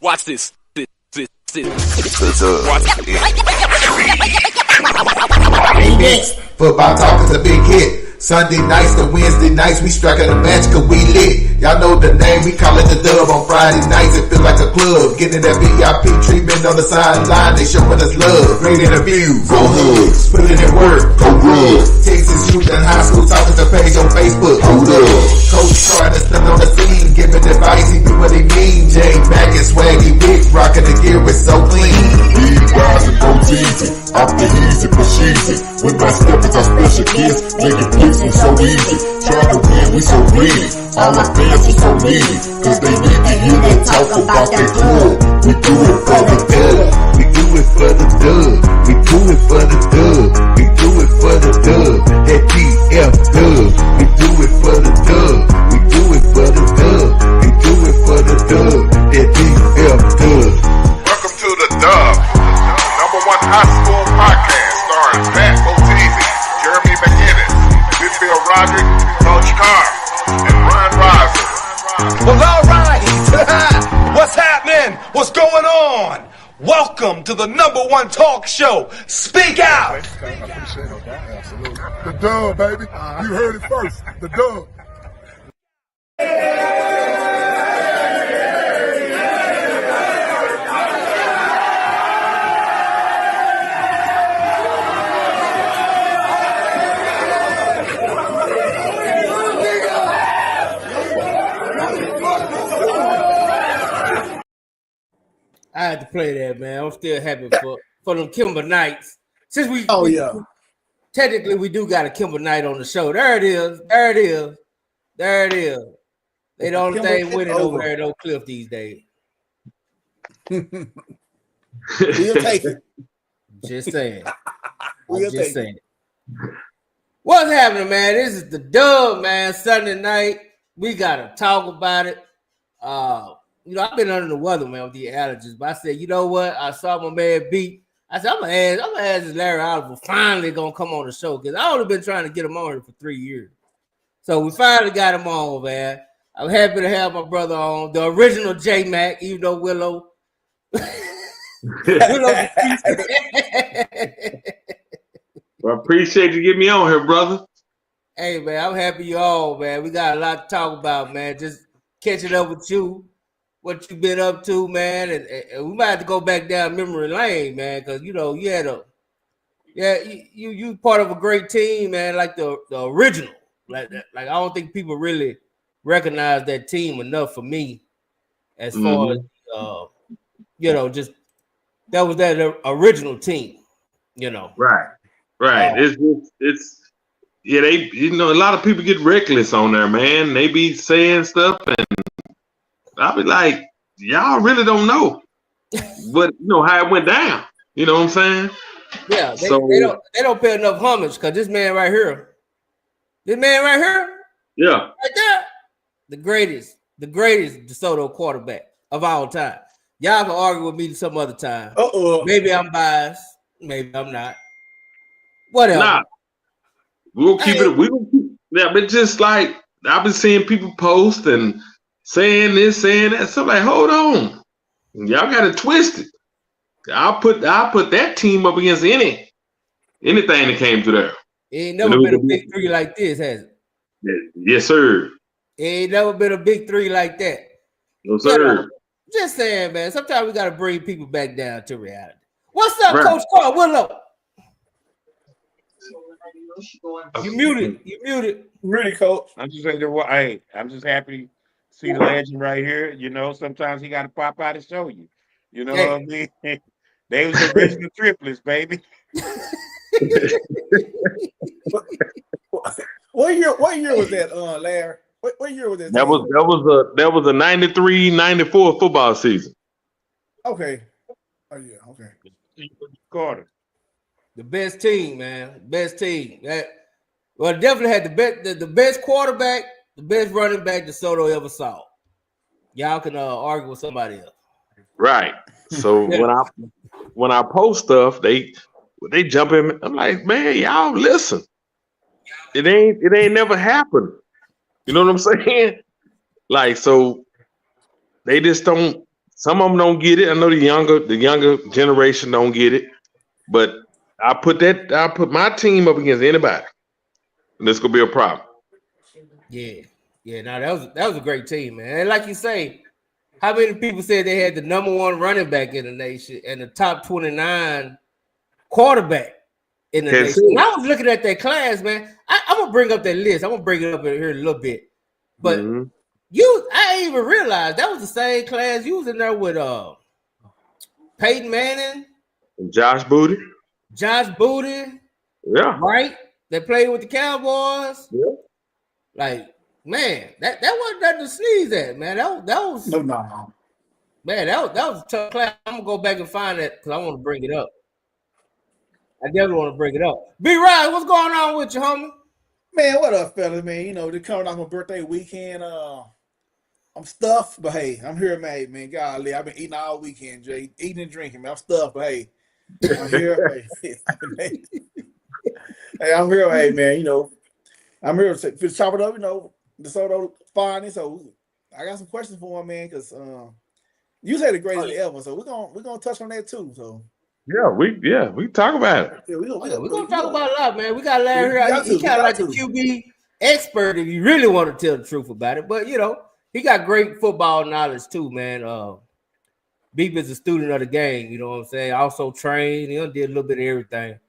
Watch this. Next, football talk is a big hit. Sunday nights to Wednesday nights, we striking a match cause we lit. Y'all know the name, we call it the Dub. On Friday nights, it feel like a club. Getting that VIP treatment on the sideline, they showing us love. Great interviews, go Hoods, putting in work, go good. Texas youth and high school talking to page on Facebook, hold up. Coach trying to stand on the scene, giving advice, he do what he mean. Jay Mack and Swaggy Big, rocking the gear, it's so clean. Big guys and go easy, off the easy for cheesy. With my steppers, our special kids, making plays we so easy. Trying to win, we so greedy. All my fans are so needy, cause they need to hear them talk about that club. We do it for the dub. We do it for the dub. We do it for the dub. We do it for the dub. That DF dub. We do it for the dub. We do it for the dub. We do it for the dub. That DF dub. Welcome to the Dub, number one high school podcast starring Pat Boteezy, Jeremy McInnes, Whitfield Roderick, Coach Carr, and Ron Riser. Well, all right. What's happening? What's going on? Welcome to the number one talk show. Speak out. The Dub, baby. You heard it first. The Dub. I had to play that, man. I'm still happy for them Kimber Knights. Since we technically we do got a Kimber Knight on the show. There it is. They the only thing winning over there at Oak Cliff these days. We'll take it. Just saying. We'll just saying. What's happening, man? This is the Dub, man. Sunday night. We gotta talk about it. I've been under the weather, man, with the allergies. But I said, you know what? I saw my man beat. I said, I'm gonna ask this Larry Oliver finally gonna come on the show because I only been trying to get him on here for 3 years. So we finally got him on, man. I'm happy to have my brother on, the original J Mac, even though Willow. Well, I appreciate you getting me on here, brother. Hey, man, I'm happy you all, man. We got a lot to talk about, man. Just catching up with you. What you been up to, man, and we might have to go back down memory lane, man, because you had you part of a great team, man, like the original, like I don't think people really recognize that team enough for me, as far as just that was that original team, Right. It's they a lot of people get reckless on there, man. They be saying stuff and. I'll be like, y'all really don't know what how it went down. You know what I'm saying? Yeah, they don't pay enough homage because this man right here, yeah, right there, the greatest DeSoto quarterback of all time. Y'all can argue with me some other time. Maybe I'm biased, maybe I'm not. Whatever. Nah, we'll keep it. But just like I've been seeing people post and. Saying this, saying that. So like, hold on. Y'all got it twisted. I'll put that team up against anything that came through there. It ain't never been a big three like this, has it? Yes, sir. It ain't never been a big three like that. No, sir. Just saying, man. Sometimes we gotta bring people back down to reality. What's up, Coach Carl? Willow? You muted. Really, Coach? I'm just saying, I'm just happy. See the legend right here. Sometimes he got to pop out and show you. You know what I mean? They was the original triplets, baby. What year was that, Larry? What year was that? That was a 93-94 football season. Okay. Oh yeah. Okay. Carter. The best team, man. Best team. Definitely had the best quarterback. The best running back DeSoto ever saw. Y'all can argue with somebody else. Right. So when I post stuff, they jump in. I'm like, man, y'all listen. It ain't never happened. You know what I'm saying? Like, so they just don't Some of them don't get it. I know the younger generation don't get it. But I put my team up against anybody. And this gonna be a problem. Yeah. No, that was a great team, man. And like you say, how many people said they had the number 1 running back in the nation and the top 29 quarterback in the nation? And I was looking at that class, man. I'm gonna bring up that list. I'm gonna bring it up in here in a little bit. But I didn't even realize that was the same class you was in there with Peyton Manning and Josh Booty. Yeah. Right? They played with the Cowboys. Yeah. Like, man, that wasn't nothing to sneeze at, man. That was no. Man, that was a tough class. I'm gonna go back and find that because I want to bring it up. I definitely want to bring it up. B. Ryan, what's going on with you, homie? Man, what up, fellas, man? You know, they're coming off my birthday weekend. I'm stuffed, but hey, I'm here, man. Golly, I've been eating all weekend, Jay. Eating and drinking, man. I'm stuffed, but hey, I'm here. Hey, I'm here, hey, man. You know, I'm here to chop it up, you know, DeSoto finally. So I got some questions for him, man, because you said the greatest ever. So we're gonna touch on that too. So we talk about it. Yeah, we're gonna talk about a lot, man. We got Larry here. He kind of like the QB expert if you really want to tell the truth about it. But you know, he got great football knowledge too, man. Beep is a student of the game, you know what I'm saying? Also trained, he did a little bit of everything.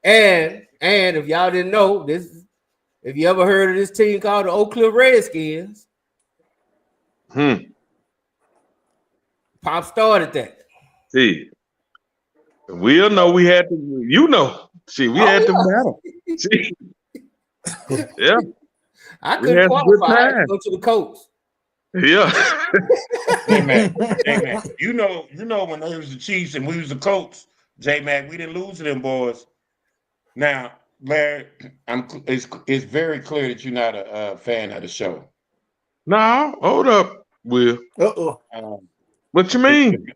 And if y'all didn't know this, if you ever heard of this team called the Oak Cliff Redskins, Pop started that. See, we'll know we had to, you know. See, we had to battle. See, yeah. I couldn't qualify. I had to go to the coach. Yeah. Hey man. You know when they was the Chiefs and we was the Colts, J-Mac, we didn't lose to them boys. Now, Larry, it's very clear that you're not a fan of the show. No, hold up, Will. What you mean?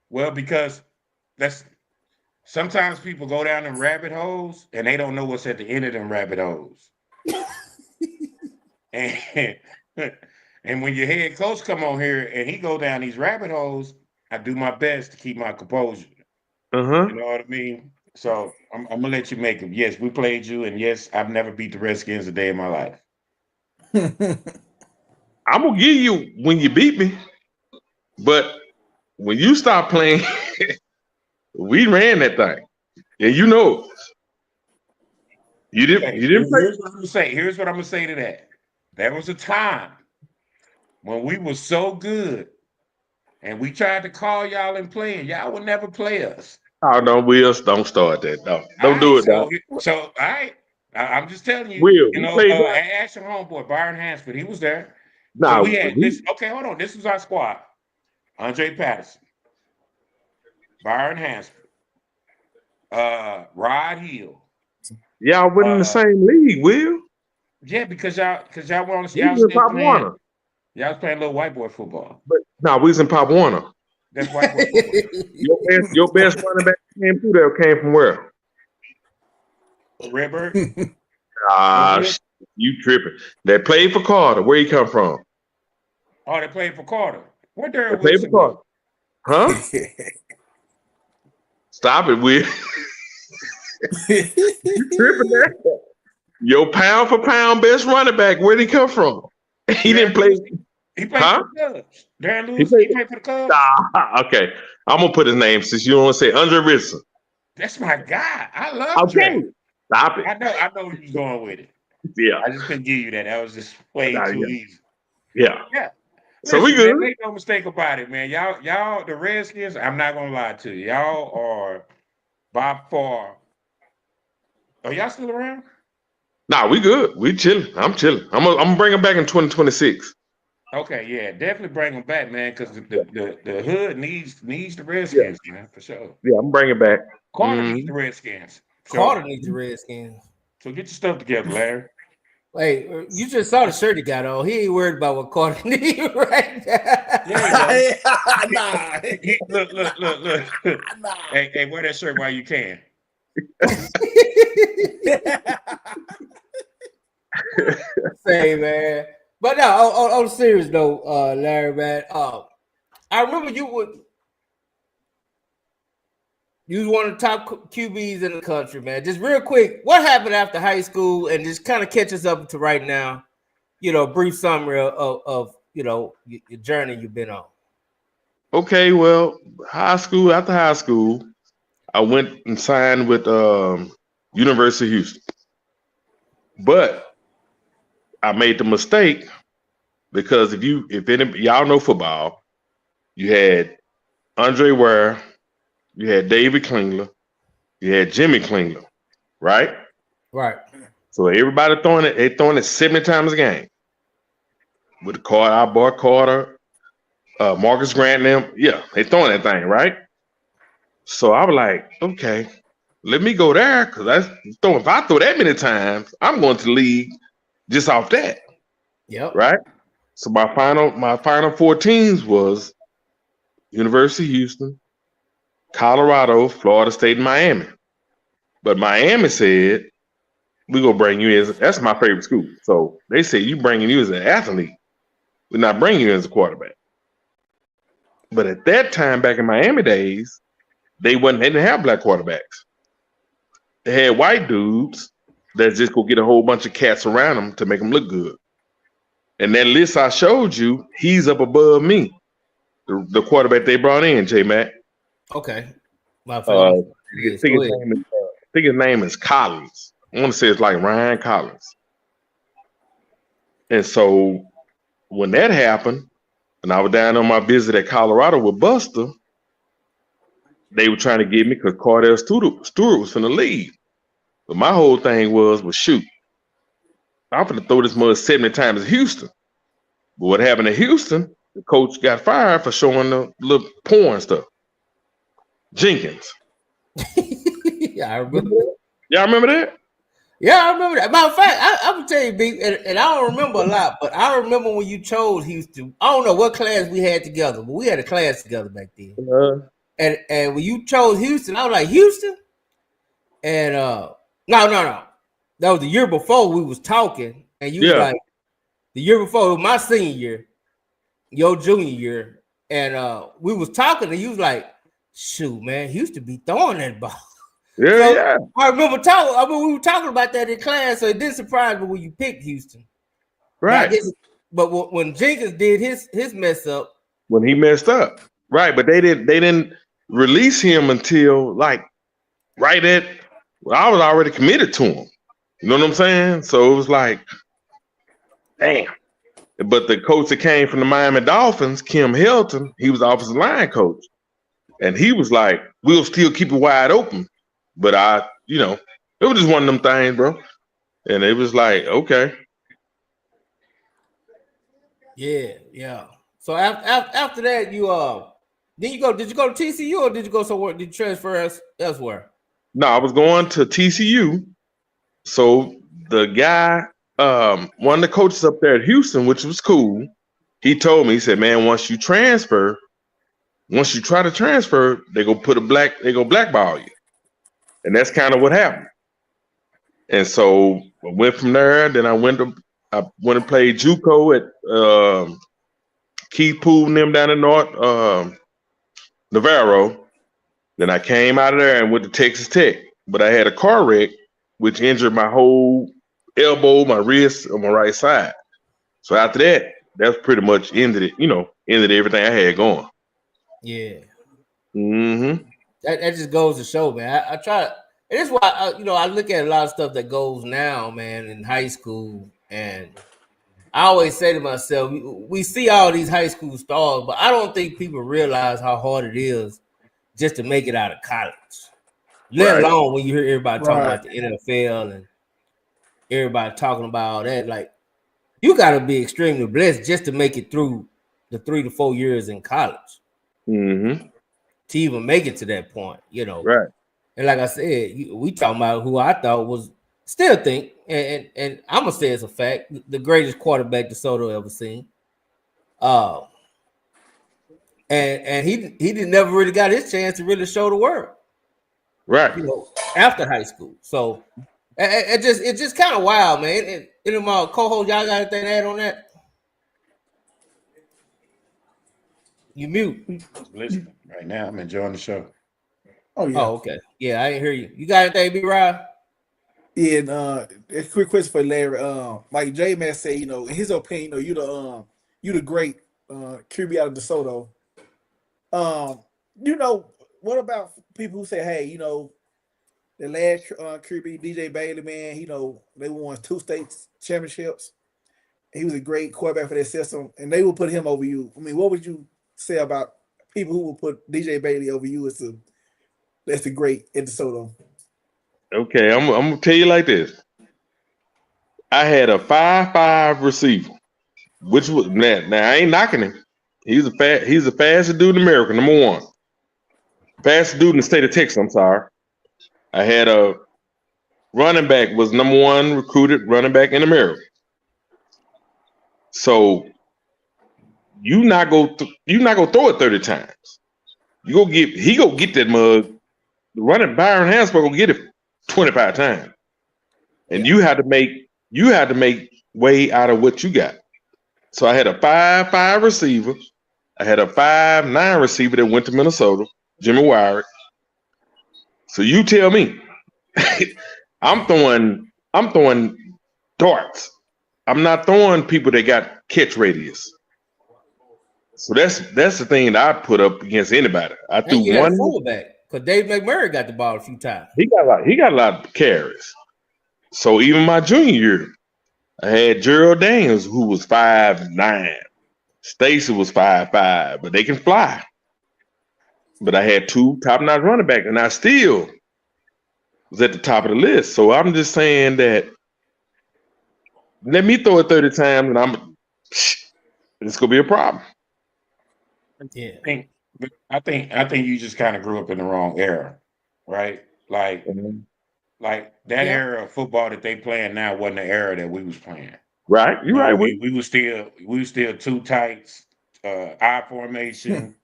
Well, because that's sometimes people go down them rabbit holes and they don't know what's at the end of them rabbit holes. And when your head coach come on here and he go down these rabbit holes, I do my best to keep my composure. You know what I mean? So I'm gonna let you make them. Yes, we played you, and yes, I've never beat the Redskins a day in my life. I'm gonna give you when you beat me, but when you stop playing, we ran that thing, and you know you didn't. You didn't play. Here's what I'm gonna say to that. There was a time when we were so good, and we tried to call y'all and play, and y'all would never play us. Oh no, Will, don't start that. No, don't do it. So all right, I'm just telling you. Will, you know, ask your homeboy Byron Hansford. He was there. No, so we had this. Okay, hold on. This was our squad: Andre Patterson, Byron Hansford, Rod Hill. Y'all were in the same league, Will. Yeah, because y'all were on the y'all was Pop Warner. Y'all was playing a little white boy football. But no, we was in Pop Warner. That's white boy football. your best running back came through there came from where? Redbird. You tripping? They played for Carter. Where he come from? Oh, they played for Carter. Where Darren played Wilson for Carter? Huh? Stop it, Will. You tripping there? Your pound for pound best running back. Where'd he come from? He didn't play. He played for the Cubs. Darren Lewis. He played for the Cubs. Okay, I'm gonna put his name since you don't want to say Andre Richardson. That's my guy. I love. Okay, Dre. stop it. I know where you're going with it. Yeah, I just couldn't give you that. That was just way too easy. Yeah. So we good. Man, make no mistake about it, man. Y'all, the Redskins. I'm not gonna lie to you. Y'all are by far. Are y'all still around? Nah, we good. We chilling. I'm chilling. I'm gonna bring him back in 2026. Okay, yeah, definitely bring them back, man, because the hood needs the Redskins, man, for sure. Yeah, I'm bringing back. Carter needs the Redskins. Carter needs the Redskins. So get your stuff together, Larry. Hey, you just saw the shirt he got on. He ain't worried about what Carter needs right now. Nah. Look. Nah. Hey, wear that shirt while you can. Say, man. But no, on serious though, Larry, man. I remember you was one of the top QBs in the country, man. Just real quick, what happened after high school, and just kind of catch us up to right now. Brief summary of your journey you've been on. Okay, well, after high school, I went and signed with University of Houston. But I made the mistake because if y'all know football, you had Andre Ware, you had David Klingler, you had Jimmy Klingler, right? Right. So everybody throwing it 70 times a game. With our boy Carter, Marcus Grant, and them, yeah, they throwing that thing, right? So I was like, okay, let me go there because if I throw that many times, I'm going to the league just off that. Yep. Right. So my final 4 teams was University of Houston, Colorado, Florida State, and Miami. But Miami said, we're gonna bring you as that's my favorite school. So they said you bringing you as an athlete. We're not bringing you as a quarterback. But at that time, back in Miami days, they didn't have black quarterbacks. They had white dudes that just go get a whole bunch of cats around them to make them look good. And that list I showed you, he's up above me, the quarterback they brought in, J-Mac. Okay. I think his name is Collins. I want to say it's like Ryan Collins. And so when that happened, and I was down on my visit at Colorado with Buster, they were trying to get me because Cardell Stewart was from the league. But my whole thing was shoot, I'm going to throw this mud 70 times at Houston. But what happened in Houston, the coach got fired for showing the little porn stuff. Jenkins. Yeah, I remember. Y'all remember that? Yeah, I remember that. Matter of fact, I'm gonna tell you, B, and I don't remember a lot, but I remember when you chose Houston. I don't know what class we had together, but we had a class together back then. And when you chose Houston, I was like, Houston? And no. That was the year before we was talking, and you was like, the year before, it was my senior year, your junior year, and we was talking, and you was like, shoot, man, Houston be throwing that ball. Yeah. I remember we were talking about that in class, so it didn't surprise me when you picked Houston. Right. But when Jenkins did his mess up. When he messed up. Right, but they didn't release him until like I was already committed to him. You know what I'm saying? So it was like, damn. But the coach that came from the Miami Dolphins, Kim Helton, he was the offensive line coach. And he was like, we'll still keep it wide open. But it was just one of them things, bro. And it was like, okay. Yeah. So after that, did you go to TCU or did you go somewhere? Did you transfer elsewhere? No, I was going to TCU. So the guy, one of the coaches up there at Houston, which was cool, he told me, he said, man, once you try to transfer, they go blackball you. And that's kind of what happened. And so I went from there. Then I went and played JUCO at Keith Poole and them down in North Navarro. Then I came out of there and went to Texas Tech. But I had a car wreck, which injured my whole elbow, my wrist on my right side. So after that's pretty much ended everything I had going. Yeah. Mm-hmm. That just goes to show, man. I try, and that's why I look at a lot of stuff that goes now, man, in high school, and I always say to myself, we see all these high school stars, but I don't think people realize how hard it is just to make it out of college. Let alone when you hear everybody talking about the NFL and everybody talking about all that. Like, you got to be extremely blessed just to make it through the 3 to 4 years in college. Mm-hmm. To even make it to that point, Right. And like I said, we talking about who I thought was, still think, and I'm gonna say it's a fact, the greatest quarterback DeSoto ever seen. And he didn't never really got his chance to really show the world, right? After high school. So it's just kind of wild, man. And any of my co-hosts, y'all got anything to add on that? You mute. Listening right now. I'm enjoying the show. Oh yeah. Oh, okay. Yeah, I didn't hear you. You got anything, B Rob? Yeah, and a quick question for Larry. Like J Man said, in his opinion, you the great QB out of DeSoto. Um, what about people who say, hey, the last QB DJ Bailey, man, they won 2 state championships. He was a great quarterback for their system, and they will put him over you. I mean, what would you say about people who will put DJ Bailey over you that's the great at DeSoto? Okay, I'm gonna tell you like this. I had a 5'5" receiver, which was now I ain't knocking him. He's the fastest dude in America, number one. Fastest dude in the state of Texas, I'm sorry. I had a running back was number one recruited running back in America. So you not gonna throw it 30 times. He go get that mug. The running Byron Hansberg will get it 25 times. And you had to make way out of what you got. So I had a 5'5" receiver. I had a 5'9" receiver that went to Minnesota, Jimmy Wyrick. So you tell me, I'm throwing darts. I'm not throwing people that got catch radius. So that's the thing that I put up against anybody. I threw And you had a one. fullback because Dave McMurray got the ball a few times. He got a lot of carries. So even my junior year, I had Gerald Daniels, who was 5'9". Stacy was 5'5", but they can fly. But I had 2 top-notch running backs, and I still was at the top of the list. So I'm just saying that let me throw it 30 times, and it's gonna be a problem. Yeah. I think you just kind of grew up in the wrong era, right? Like that era of football that they playing now wasn't the era that we was playing. Right, you're right. We were still 2 tights, I formation.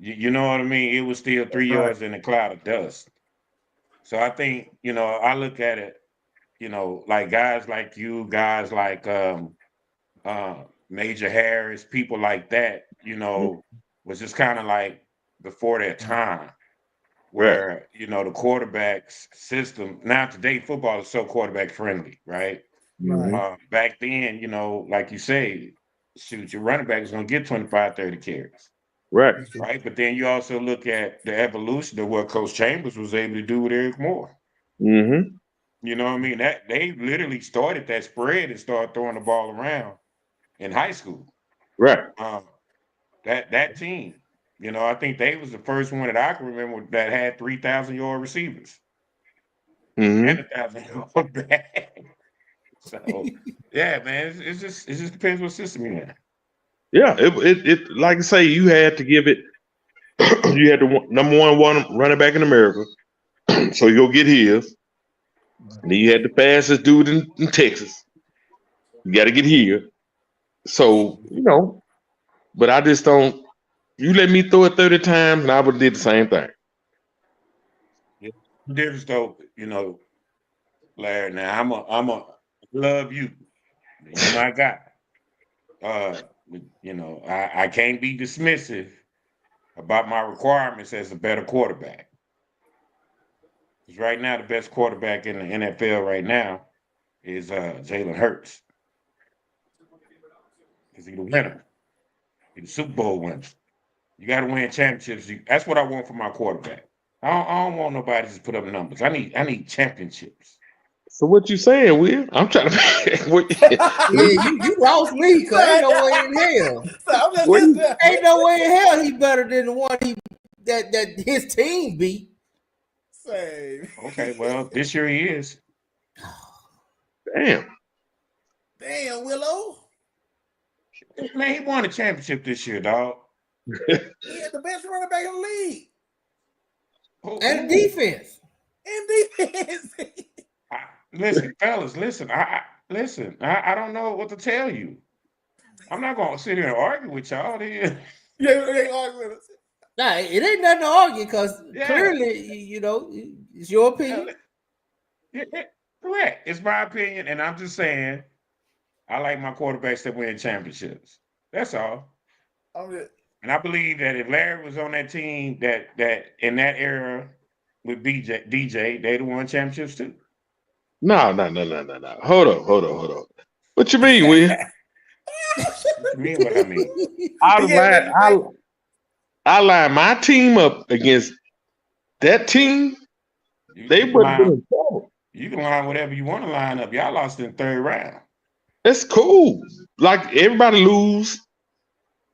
You know what I mean? It was still 3 yards in a cloud of dust. So I think I look at it, like guys like you, guys like Major Harris, people like that, was just kind of like before their time. Where the quarterback's system now today football is so quarterback friendly, right? Back then, like you say, shoot, your running back is going to get 25, 30 carries. Right. But then you also look at the evolution of what Coach Chambers was able to do with Eric Moore. Mm-hmm. You know what I mean? That they literally started that spread and started throwing the ball around in high school. Right. That team, I think they was the first one that I can remember that had 3,000-yard receivers and 1,000-yard back. So yeah, man, it just depends what system you're in. Yeah, it like I say, you had to give it. You had the number one running back in America, so you go get his. And then you had the fastest dude in Texas. You got to get here. So but I just don't. You let me throw it 30 times, and I would have did the same thing. Yeah. Difference though, Larry. Now I'm a love you. You're my guy. I can't be dismissive about my requirements as a better quarterback. Because right now, the best quarterback in the NFL right now is Jalen Hurts. Because he's the winner. He's the Super Bowl winner. You got to win championships. That's what I want for my quarterback. I don't want nobody to just put up numbers. I need championships. So what you saying, Will? I'm trying to. Yeah, you lost me because ain't no way in hell. Ain't no way in hell he better than the one that his team beat. Same. Okay, well, this year he is. Damn, Willow. Man, he won a championship this year, dog. He had the best running back in the league. And defense. Listen, fellas, listen. I don't know what to tell you. I'm not gonna sit here and argue with y'all. Yeah, they argue with us. Nah, it ain't nothing to argue because clearly, it's your opinion. Yeah, correct. It's my opinion, and I'm just saying I like my quarterbacks that win championships. That's all. And I believe that if Larry was on that team, that in that era with DJ, they'd have won championships too. No. Hold on. What you mean, Will? What you mean? What I mean? I line my team up against that team. They wouldn't have been in trouble. You can line whatever you want to line up. Y'all lost in the third round. That's cool. Like everybody lose.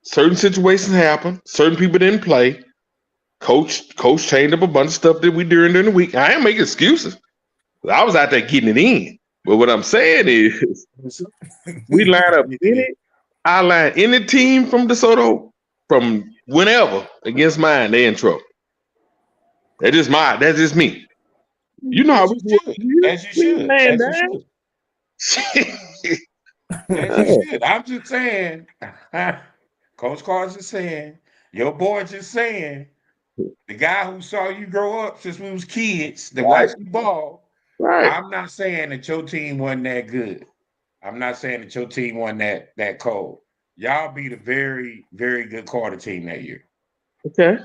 Certain situations happen. Certain people didn't play. Coach changed up a bunch of stuff that we during the week. I ain't making excuses. I was out there getting it in. But what I'm saying is, we line up I line any team from DeSoto from whenever against mine. They in trouble. That's just me. You know how we do it. As you should. As you should. I'm just saying. Coach Carter's just saying. Your boy just saying. The guy who saw you grow up since we was kids that watched you ball. Right. I'm not saying that your team wasn't that good. I'm not saying that your team wasn't that cold. Y'all beat a very, very good Carter team that year. Okay.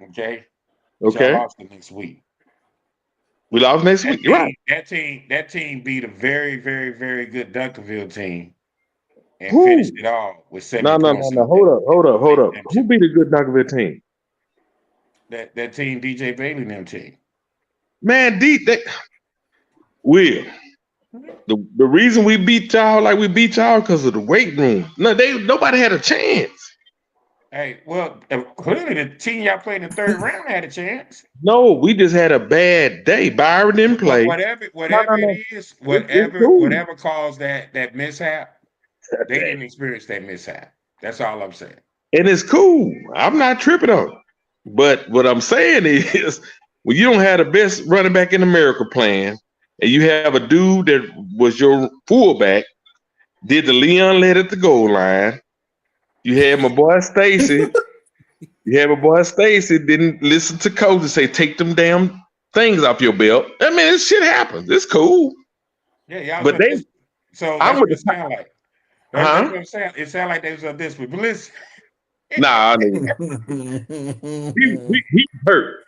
Y'all lost the next week. We lost next week. Right. That team beat a very, very, very good Duncanville team and finished it all with 7 points. No. Hold up. Who beat a good Duncanville team? That team, DJ Bailey and them team. Man, Will. The reason we beat y'all like we beat y'all because of the weight room. No, nobody had a chance. Hey, well, clearly the team y'all played in the third round had a chance. No, we just had a bad day. Byron didn't play. Whatever caused that mishap, they didn't experience that mishap. That's all I'm saying. And it's cool. I'm not tripping on it. But what I'm saying is, when you don't have the best running back in America playing, and you have a dude that was your fullback, did the Leon led at the goal line. You had my boy Stacy. Didn't listen to coach and say, take them damn things off your belt. I mean, this shit happens. It's cool. Yeah, y'all. But so that's what it sound like. That's what it sound. It sound like they was on this, but listen. Nah, nigga. he hurt.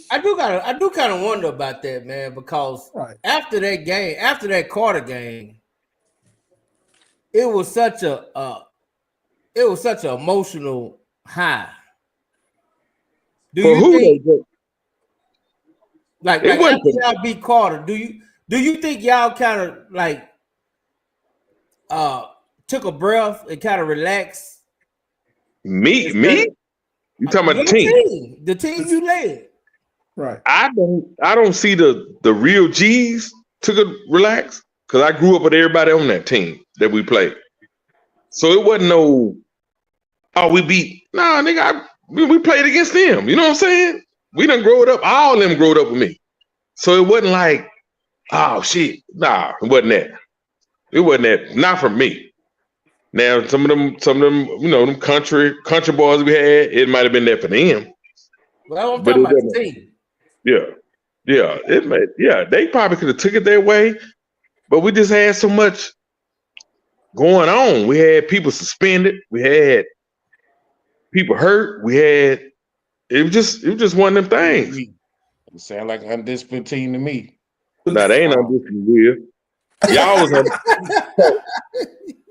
I do kind of wonder about that, man, because after that Carter game, it was such an emotional high. Do you think, like after y'all beat Carter, do you think y'all kind of like took a breath and kind of relaxed? Me? You talking about the team? The team you led. Right. I don't see the real G's took a relax because I grew up with everybody on that team that we played. So it wasn't we beat. Nah, nigga, we played against them. You know what I'm saying? We done growed up. All of them growed up with me. So it wasn't like, oh shit. Nah, it wasn't that. It wasn't that. Not from me. Now, some of them, you know, them country boys we had, it might have been there for them. Well, I'm talking about the team. Yeah, they probably could have took it their way, but we just had so much going on. We had people suspended. We had people hurt. It was just one of them things. It sound like an undisciplined team to me. Nah, they ain't undisciplined, Will.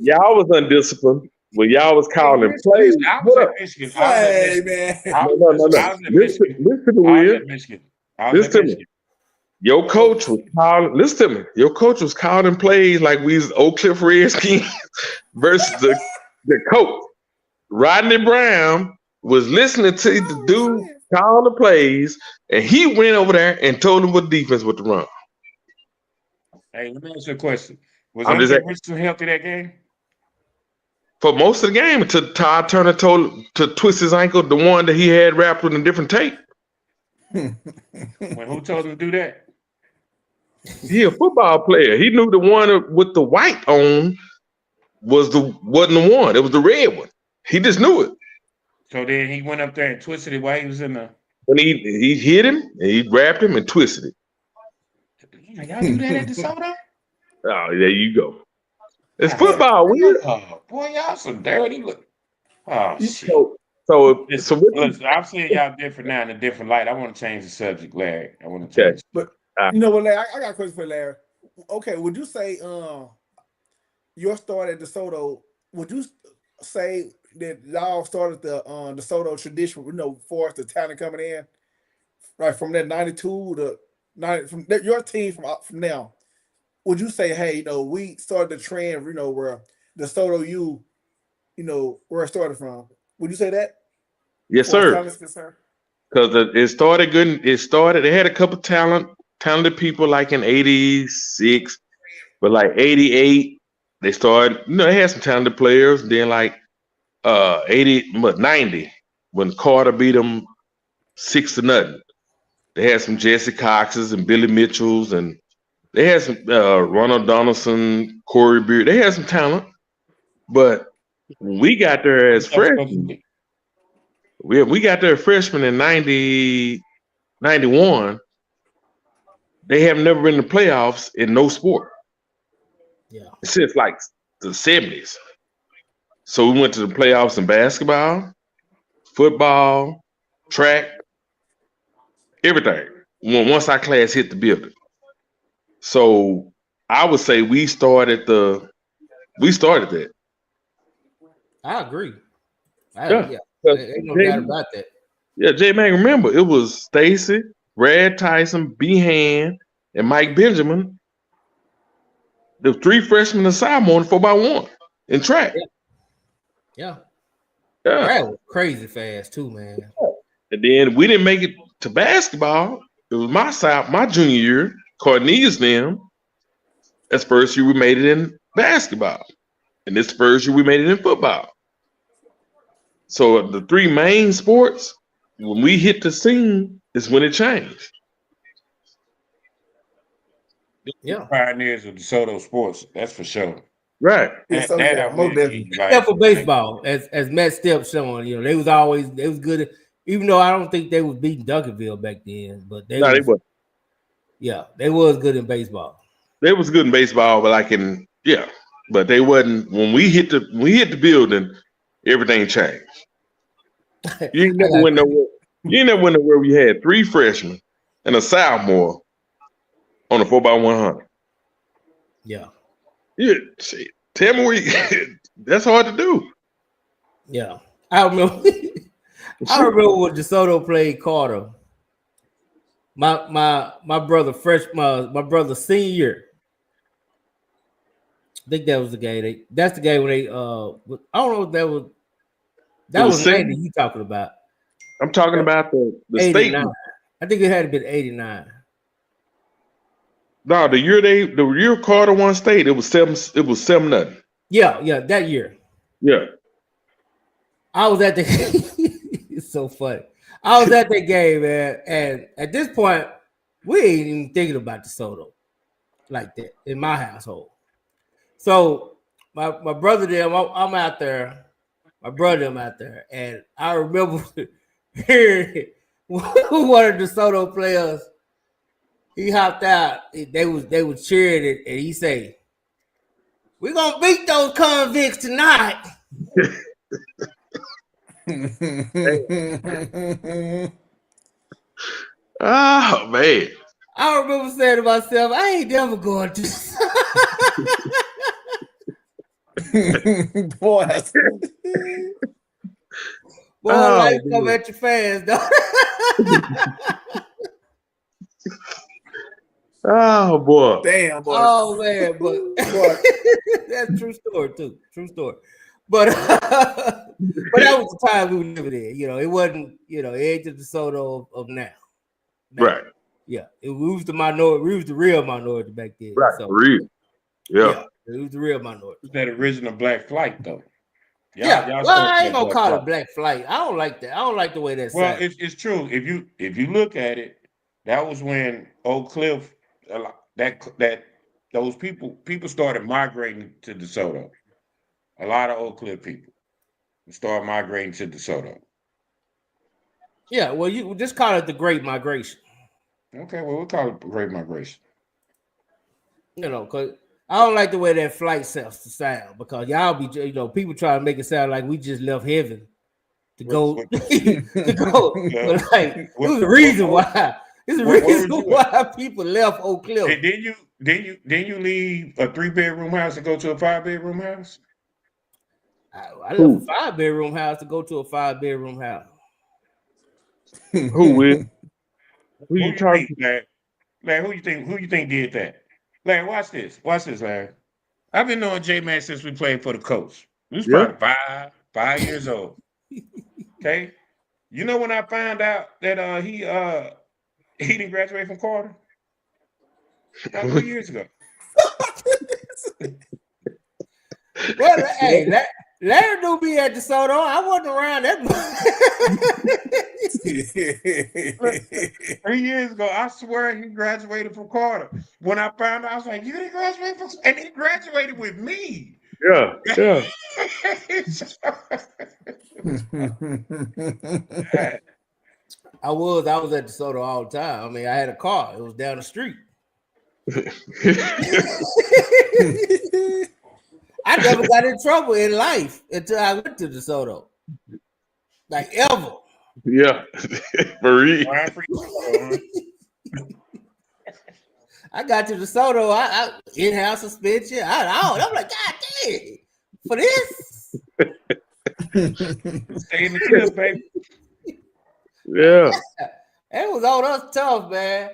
Y'all was undisciplined when y'all was calling plays. I was at Michigan. Hey, man. No. Listen to me, Will. Listen to me. Your coach was calling. Listen to me. Your coach was calling plays like we was Oak Cliff Redskins versus the coach. Rodney Brown was listening to the dude calling the plays, and he went over there and told him what defense was to run. Hey, let me ask you a question. Was Andre Richardson healthy that game? For most of the game, until Todd Turner told to twist his ankle, the one that he had wrapped with a different tape. Who told him to do that? He a football player. He knew the one with the white on wasn't the one. It was the red one. He just knew it. So then he went up there and twisted it while he was in the. When he hit him, and he wrapped him and twisted it. Y'all do that at DeSoto? Oh, there you go. It's football. Weird. Oh, boy, y'all some dirty look. Oh shit. So Listen, I'm seeing y'all different now in a different light. I want to change the subject, Larry. I want to okay. change. But you know what, Larry? I got a question for Larry. Okay, would you say your start at DeSoto? Would you say that y'all started the DeSoto tradition? You know, for the talent coming in, right from that '92 to 90, from your team from now. Would you say, hey, you know, we started the trend, you know, where DeSoto you know, where it started from? Would you say that? Yes, For sir. talent is concerned? Because it started good. It started. They had a couple talented people like in '86, but like '88, they started. You know, they had some talented players. Then like 90 when Carter beat them 6-0. They had some Jesse Coxes and Billy Mitchells, and they had some Ronald Donaldson, Corey Beard. They had some talent, but when we got there as freshmen. We got there freshmen in 91. They have never been in the playoffs in no sport. Yeah. Since like the 70s. So we went to the playoffs in basketball, football, track, everything. Once our class hit the building. So I would say we started that. I agree. Yeah. Ain't no doubt about that. Yeah, J-Man, remember, it was Stacy, Brad Tyson, B-Han, and Mike Benjamin. The 3 freshmen and sophomore on 4x1 in track. Yeah. Yeah. That was crazy fast too, man. And then we didn't make it to basketball. It was my junior year. Cornelius them. That's first year we made it in basketball. And this first year we made it in football. So the 3 main sports, when we hit the scene, is when it changed. Yeah. Pioneers of DeSoto sports, that's for sure. Right. Yeah, so yeah, most definitely. Except for baseball, as Matt Stepp showing, you know, they was good. Even though I don't think they was beating Duncanville back then, but they was. Yeah, they was good in baseball. They was good in baseball, but but they wasn't when we hit the building, everything changed. You ain't never went nowhere. You ain't never went nowhere. We had 3 freshmen and a sophomore on a 4x100. Yeah. Yeah. Tell me where that's hard to do. Yeah. I remember when DeSoto played Carter. My brother my brother senior. I think that was the game. That's the game when they I don't know if that was 90 you talking about. I'm talking about the state. I think it had been 89. No, the year Carter won state, it was 7-0. Yeah, that year. Yeah. I was at the it's so funny. I was at that game, man, and at this point, we ain't even thinking about DeSoto like that in my household. So my brother there, I'm out there, my brother I'm out there, and I remember hearing one of the DeSoto players. He hopped out. They was cheering it, and he say, "We're gonna beat those convicts tonight." Oh man! I remember saying to myself, "I ain't never going to." Boy, life come at your fans, though. Oh boy! Damn, boy! Oh man, but that's true story too. True story. But that was the time we were living in. You know, it wasn't. You know, it ain't the DeSoto of now. Right. Yeah, we was the minority. We was the real minority back then. Right. So, real. Yeah. It was the real minority. It was that original Black Flight, though. Well, I ain't gonna call it Black Flight. I don't like that. I don't like the way that's. Well, it's true. If you look at it, that was when Oak Cliff, those people started migrating to DeSoto. A lot of Oak Cliff people started migrating to DeSoto. Yeah, well, you just call it the Great Migration. Okay, well, we'll call it Great Migration. You know, because I don't like the way that flight sound because y'all be, people try to make it sound like we just left heaven to go to go. But like, there's a reason why. There's a reason why people left Oak Cliff. Didn't you leave a 3-bedroom house to go to a 5-bedroom house? I left a 5-bedroom house to go to a 5-bedroom house. Who will? Who you talking? Larry, who you think did that? Larry, watch this, Larry. I've been knowing J-Man since we played for the coach. He was probably 5 years old. Okay. You know when I found out that he didn't graduate from Carter? About 3 years ago. Well, hey, Larry knew me at DeSoto. I wasn't around that much. 3 years ago, I swear he graduated from Carter. When I found out, I was like, "You didn't graduate from?" And he graduated with me. Yeah. I was at DeSoto all the time. I mean, I had a car. It was down the street. I never got in trouble in life until I went to DeSoto. Like ever. Yeah. For real. I got to DeSoto. I in-house suspension. I'm like, God damn, for this? Stay in the clip, baby. Yeah. It was on us tough, man.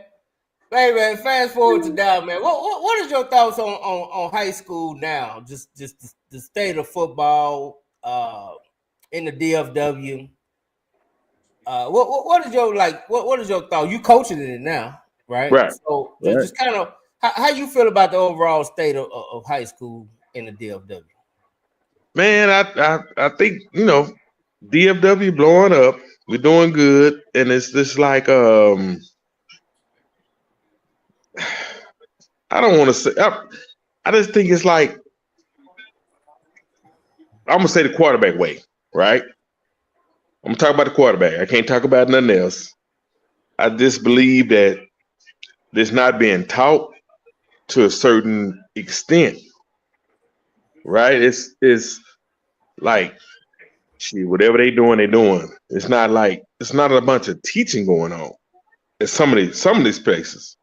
Hey man, fast forward to now, man. What is your thoughts on high school now? Just the state of football in the DFW. What is your thought? You coaching in it now, right? Right. So just kind of how you feel about the overall state of high school in the DFW? Man, I think DFW blowing up. We're doing good, and it's just like I don't want to say. I just think it's like I'm gonna say the quarterback way, right? I'm gonna talk about the quarterback. I can't talk about nothing else. I just believe that it's not being taught to a certain extent, right? It's like whatever they're doing. It's not a bunch of teaching going on. It's some of these places.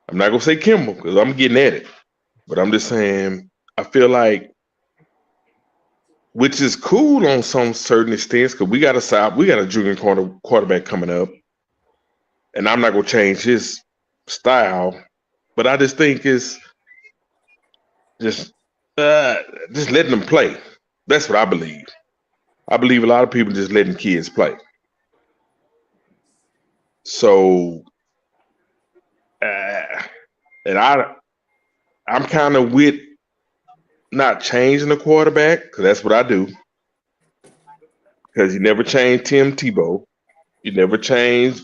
I'm not gonna say Kimball because I'm getting at it, but I'm just saying I feel like, which is cool on some certain extents, because we got a junior quarterback coming up, and I'm not gonna change his style, but I just think it's just letting them play. That's what I believe. I believe a lot of people just letting kids play. So, and I'm kind of with not changing the quarterback, because that's what I do. Because you never change Tim Tebow. You never change,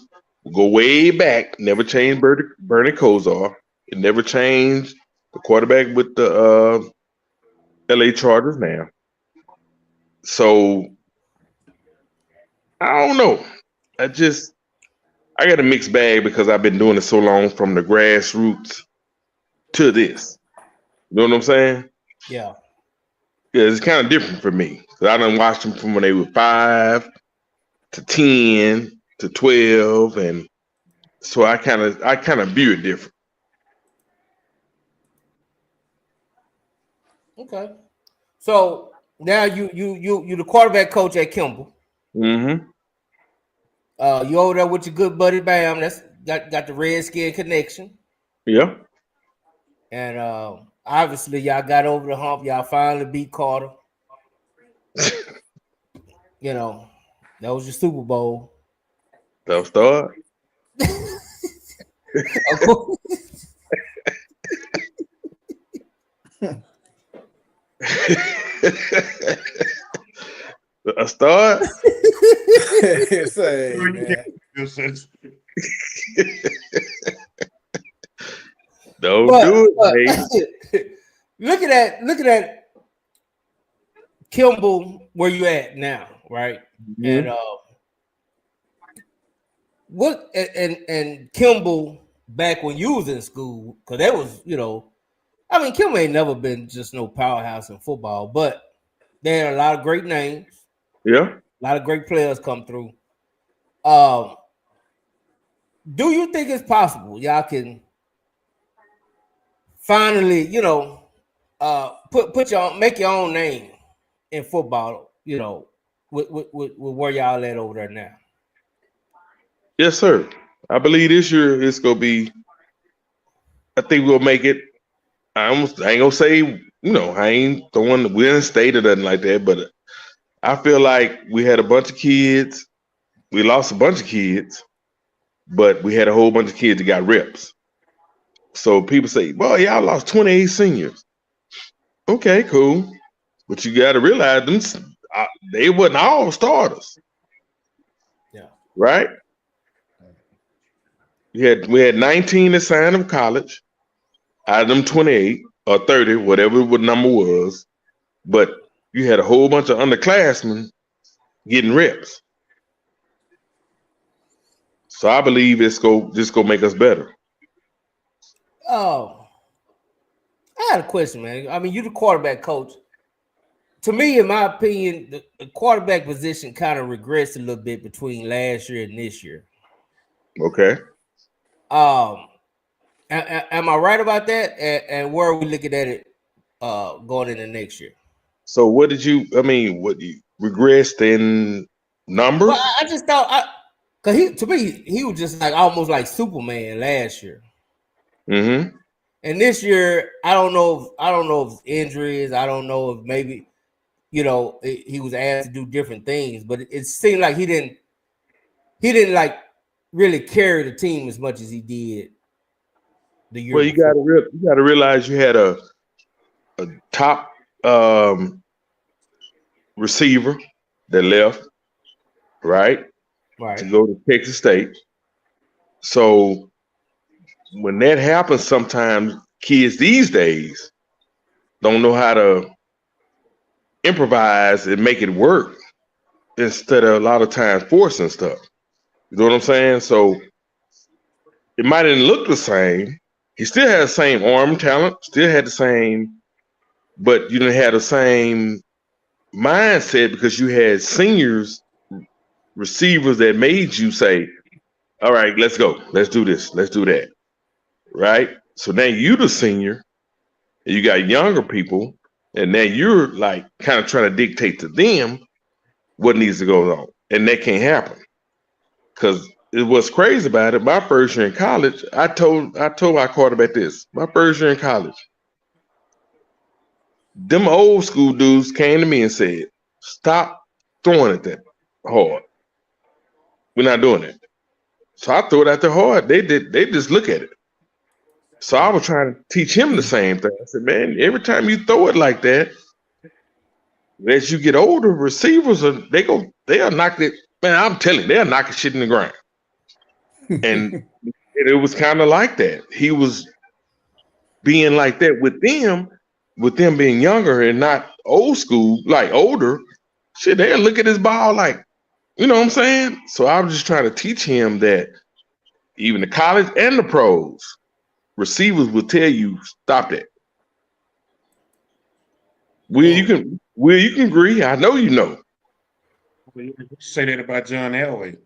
go way back, never change Bernie Kosar. You never change the quarterback with the LA Chargers now. So, I don't know. I got a mixed bag because I've been doing it so long, from the grassroots to this. You know what I'm saying? Yeah. Yeah, it's kind of different for me. I done watched them from when they were 5 to 10 to 12, and so I kind of view it different. Okay. So now you the quarterback coach at Kimball. Mm-hmm. You over there with your good buddy Bam. That's got the Redskin connection. Yeah. And obviously y'all got over the hump. Y'all finally beat Carter. That was your Super Bowl. Tough start. A start? Say, man. Don't do it, baby. Look at that Kimball, where you at now, right? Mm-hmm. And Kimball back when you was in school, because that was, I mean, Kim ain't never been just no powerhouse in football, but they had a lot of great names. Yeah. A lot of great players come through. Do you think it's possible y'all can finally, make your own name in football, with where y'all at over there now? Yes, sir. I believe this year it's gonna be. I think we'll make it. I ain't gonna say. I ain't throwing the win state or nothing like that. But I feel like we had a bunch of kids. We lost a bunch of kids, but we had a whole bunch of kids that got reps. So people say, "Well, y'all lost 28 seniors." Okay, cool. But you got to realize they wasn't all starters. Yeah. Right? We had 19 that signed from college. Out of them 28 or 30, whatever the number was, but you had a whole bunch of underclassmen getting reps. So I believe just go make us better. Oh, I had a question, man. I mean, you're the quarterback coach. To me, in my opinion, the quarterback position kind of regressed a little bit between last year and this year. Okay. Am I right about that? And where are we looking at it going into next year? So what did you regressed in numbers? Well, I just thought because to me he was just like almost like Superman last year. Mm-hmm. And this year, I don't know if injuries, I don't know if maybe he was asked to do different things, but it seemed like he didn't like really carry the team as much as he did the year Well, you before. got to realize you had a top receiver that left, right, to go to Texas State. So when that happens, sometimes kids these days don't know how to improvise and make it work instead of a lot of times forcing stuff. You know what I'm saying? So it might not look the same. He still had the same arm talent, still had the same, but you didn't have the same mindset because you had seniors, receivers that made you say, all right, let's go. Let's do this. Let's do that. Right? So now you the senior, and you got younger people, and now you're like kind of trying to dictate to them what needs to go on. And that can't happen. Because it was crazy about it. My first year in college, I told my quarterback this. My first year in college, them old school dudes came to me and said, stop throwing it that hard. We're not doing it. So I threw it out there hard. They just look at it. So I was trying to teach him the same thing. I said, man, every time you throw it like that, as you get older, receivers they'll knock it. Man, I'm telling you, they'll knock shit in the ground. And it was kind of like that. He was being like that with them being younger and not old school, like older. Shit, they'll look at his ball like, you know what I'm saying? So I was just trying to teach him that even the college and the pros, receivers will tell you, stop that. You can agree. I know you know. Say that about John Elway.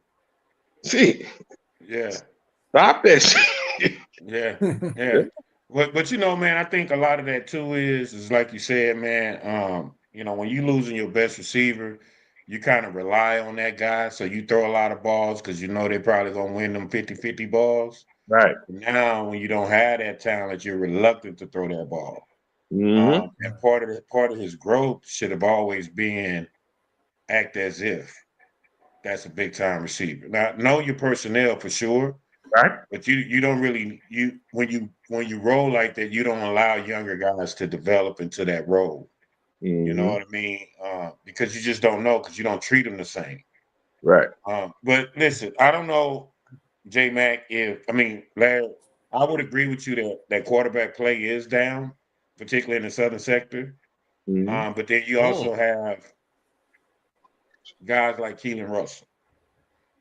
See, yeah, stop that shit. Yeah. But man, I think a lot of that too is like you said, man. When you losing your best receiver, you kind of rely on that guy. So you throw a lot of balls because they're probably gonna win them 50-50 balls. Right. Now, when you don't have that talent, you're reluctant to throw that ball. Mm-hmm. And part of his growth should have always been act as if that's a big time receiver. Now, know your personnel for sure. Right. But you don't really when you roll like that, you don't allow younger guys to develop into that role. Mm-hmm. You know what I mean? Because you just don't know because you don't treat them the same. Right. But listen, I don't know, J Mac. Larry, I would agree with you that quarterback play is down, particularly in the southern sector. Mm-hmm. But then you also have guys like Keelan Russell.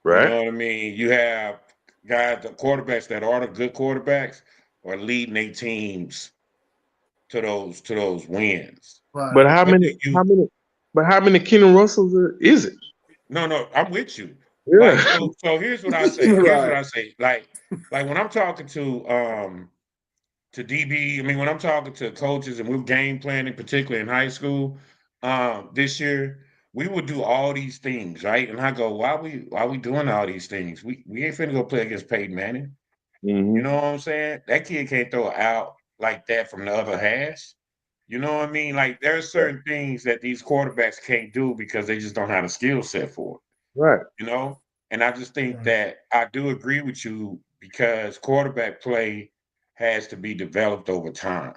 Right. You know what I mean? You have guys, the quarterbacks that are the good quarterbacks are leading their teams to those wins. Right. But how many? But how many Kenny Russells is it? No, I'm with you. Yeah. Like so here's what I say. Here's what I say. Like when I'm talking to DB, I mean when I'm talking to coaches and we're game planning, particularly in high school, this year, we would do all these things, right? And I go, why we doing all these things? We ain't finna go play against Peyton Manning. Mm-hmm. You know what I'm saying? That kid can't throw it out like that from the other hash. You know what I mean? Like there are certain things that these quarterbacks can't do because they just don't have the skill set for it. Right. You know? And I just think that I do agree with you because quarterback play has to be developed over time.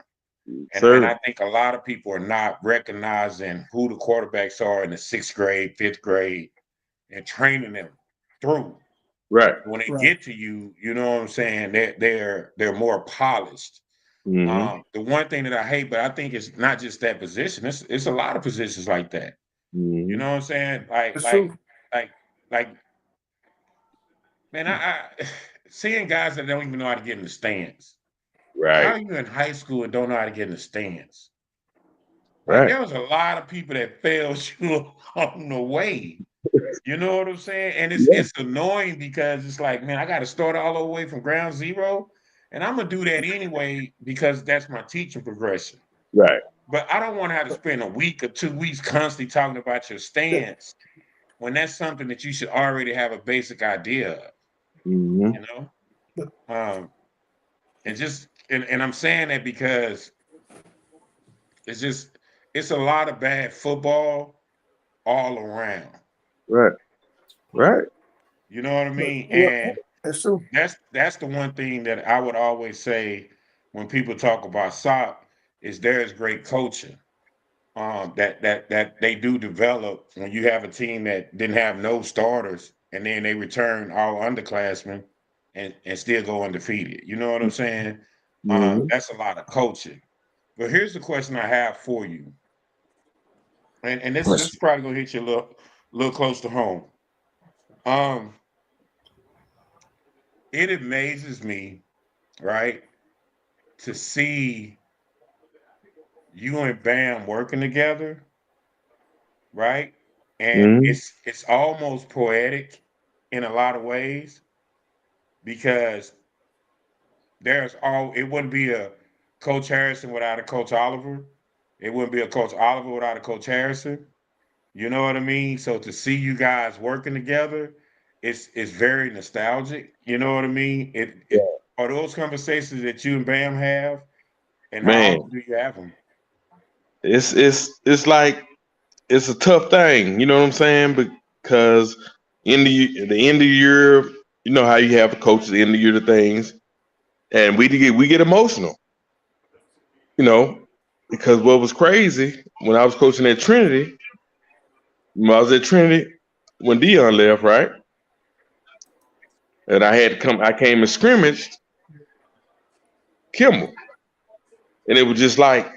And I think a lot of people are not recognizing who the quarterbacks are in the 6th grade, 5th grade, and training them through. Right. When they get to you, you know what I'm saying? They're more polished. Mm-hmm. The one thing that I hate, but I think it's not just that position. It's a lot of positions like that. Mm-hmm. You know what I'm saying? Like, man, I seeing guys that don't even know how to get in the stands. Right. How are you in high school and don't know how to get in the stands? Like Right. there was a lot of people that failed you on the way. You know what I'm saying? And it's annoying because it's like, man, I got to start all the way from ground zero, and I'm gonna do that anyway because that's my teaching progression. Right. But I don't want to have to spend a week or 2 weeks constantly talking about your stance when that's something that you should already have a basic idea of. Mm-hmm. You know, and I'm saying that because it's a lot of bad football all around. Right. Right. You know what I mean? Yeah, And that's true. that's the one thing that I would always say when people talk about SOC is there is great coaching. That they do develop when you have a team that didn't have no starters and then they return all underclassmen and still go undefeated. You know what I'm saying? Mm-hmm. That's a lot of coaching. But here's the question I have for you, and this is probably gonna hit you a little close to home. Um, it amazes me, right, to see you and Bam working together, right? And Mm-hmm. it's almost poetic in a lot of ways because it wouldn't be a Coach Harrison without a Coach Oliver. It wouldn't be a Coach Oliver without a Coach Harrison. You know what I mean? So to see you guys working together, it's very nostalgic. You know what I mean? It are those conversations that you and Bam have, and how Man, often do you have them? it's like it's a tough thing. You know what I'm saying? Because the end of the year, you know how you have the coaches the end of the year the things, and we get emotional. You know, because what was crazy when I was coaching at Trinity, when I was at Trinity when Dion left, right? And I came and scrimmaged Kimmel. And it was just like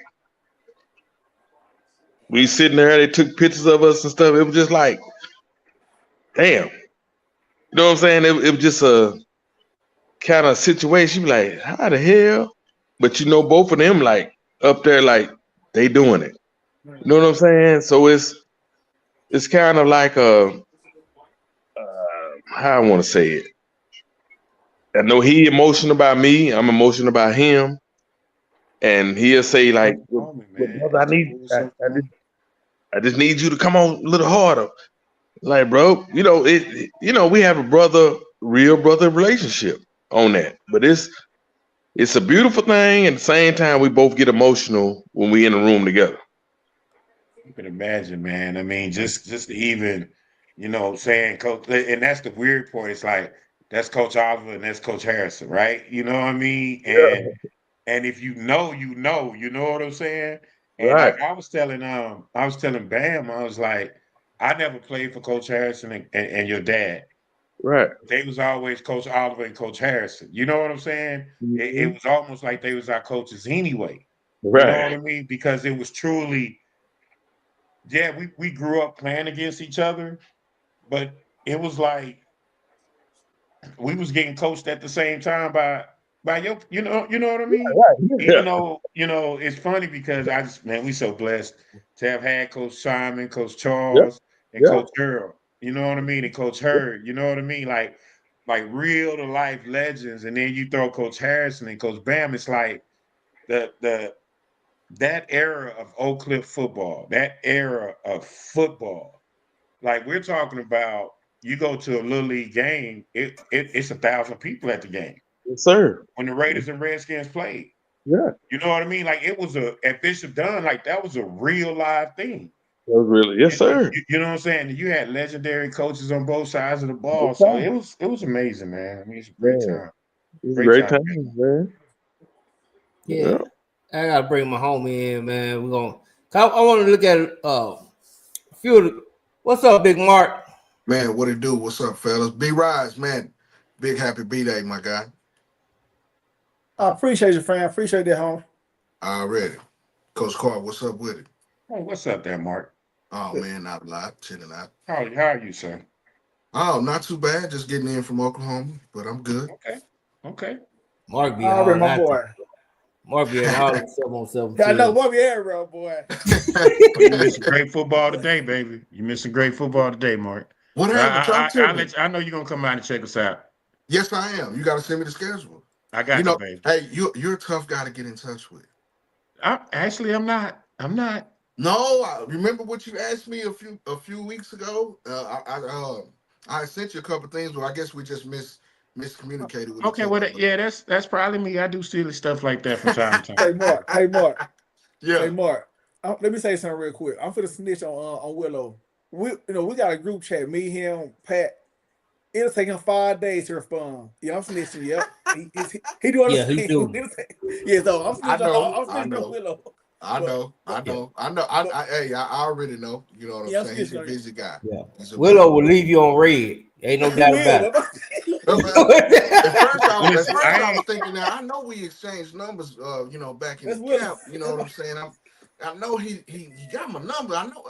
we sitting there, they took pictures of us and stuff. It was just like, damn. You know what I'm saying? It was just a kind of situation. You be like, how the hell? But you know, both of them like up there, like they doing it. You know what I'm saying? So it's kind of like how I want to say it. I know he emotional about me. I'm emotional about him. And he'll say like, well, Man, brother, I just need you to come on a little harder. Like, bro, you know, we have a real brother relationship on that. But it's a beautiful thing. At the same time, we both get emotional when we in the room together. You can imagine, man. I mean, just even, saying coach, and that's the weird part. It's like that's Coach Oliver and that's Coach Harrison, right? You know what I mean? And if you know what I'm saying? And Right, like I was telling Bam, I was like, I never played for Coach Harrison and your dad. right. They was always Coach Oliver and Coach Harrison. You know what I'm saying? It Mhm. was almost like they was our coaches anyway. You know what Right, I mean? Because it was truly, yeah, we grew up playing against each other, but it was like we was getting coached at the same time by by your, you know what I mean? Right. Even though, it's funny because we so blessed to have had Coach Simon, Coach Yeah. Charles, and Yeah. Coach Earl. You know what I mean? And Coach Hurd. You know what I mean? Like real to life legends. And then you throw Coach Harrison and Coach Bam. It's like that era of Oak Cliff football, that era of football. Like we're talking about, you go to a little league game, it's 1,000 people at the game Yes, sir. when the Raiders and Redskins played. Yeah. You know what I mean? Like it was at Bishop Dunn, like that was a real live thing. That was really, yes, sir. You know what I'm saying? You had legendary coaches on both sides of the ball, so it was amazing, man. I mean, it's a great time. It's a great time, man. man. Yeah. I gotta bring my homie in, man. We're gonna. I want to look at a few of the. What's up, Big Mark? Man, what it do? What's up, fellas? B-Rise, man. Big happy B-Day, my guy. I appreciate you, friend. Appreciate that, home. Already. Coach Carr, what's up with it? Hey, what's up there, Mark? Oh, man, not a lot. Chilling out. How are you, sir? Oh, not too bad. Just getting in from Oklahoma, but I'm good. Okay. Mark be Already, my boy. Mark be at all 7-on-7. I know, Mark be everywhere, boy. You missing great football today, baby. You missing great football today, Mark. What happened? Talk to me. I know you're gonna come out and check us out. Yes, I am. You got to send me the schedule. I got you, baby. Hey, you're a tough guy to get in touch with. I'm not. No, I remember what you asked me a few weeks ago. I sent you a couple things, but I guess we just miscommunicated with Okay, well, that's probably me. I do silly stuff like that from time to time. Hey, Mark. Yeah. Hey, Mark. Let me say something real quick. I'm finna snitch on Willow. We got a group chat. Me, him, Pat. It'll take him 5 days to respond. Yeah, I'm snitching. Yep. He do understand. Yeah, he do. Yeah, so I'm snitching. I know. On Willow. I already know. You know what I'm saying? He's a busy guy. Yeah. Willow will leave you on red. Ain't no doubt about it. At first I was thinking that I know we exchanged numbers back in the camp. You know what I'm saying? I know he got my number. I know.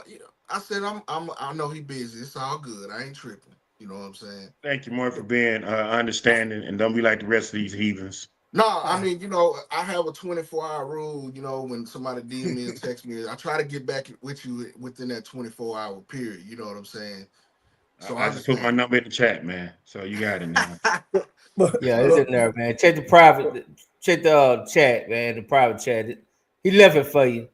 I said I know he busy. It's all good. I ain't tripping. You know what I'm saying? Thank you, Mark, for being understanding and don't be like the rest of these heathens. No, I mean, I have a 24-hour rule. When somebody DM me or text me, I try to get back with you within that 24-hour period. You know what I'm saying? So I just put my number in the chat, man. So you got it now. Yeah, it's in there, man. Check the chat, man. The private chat. He left it for you.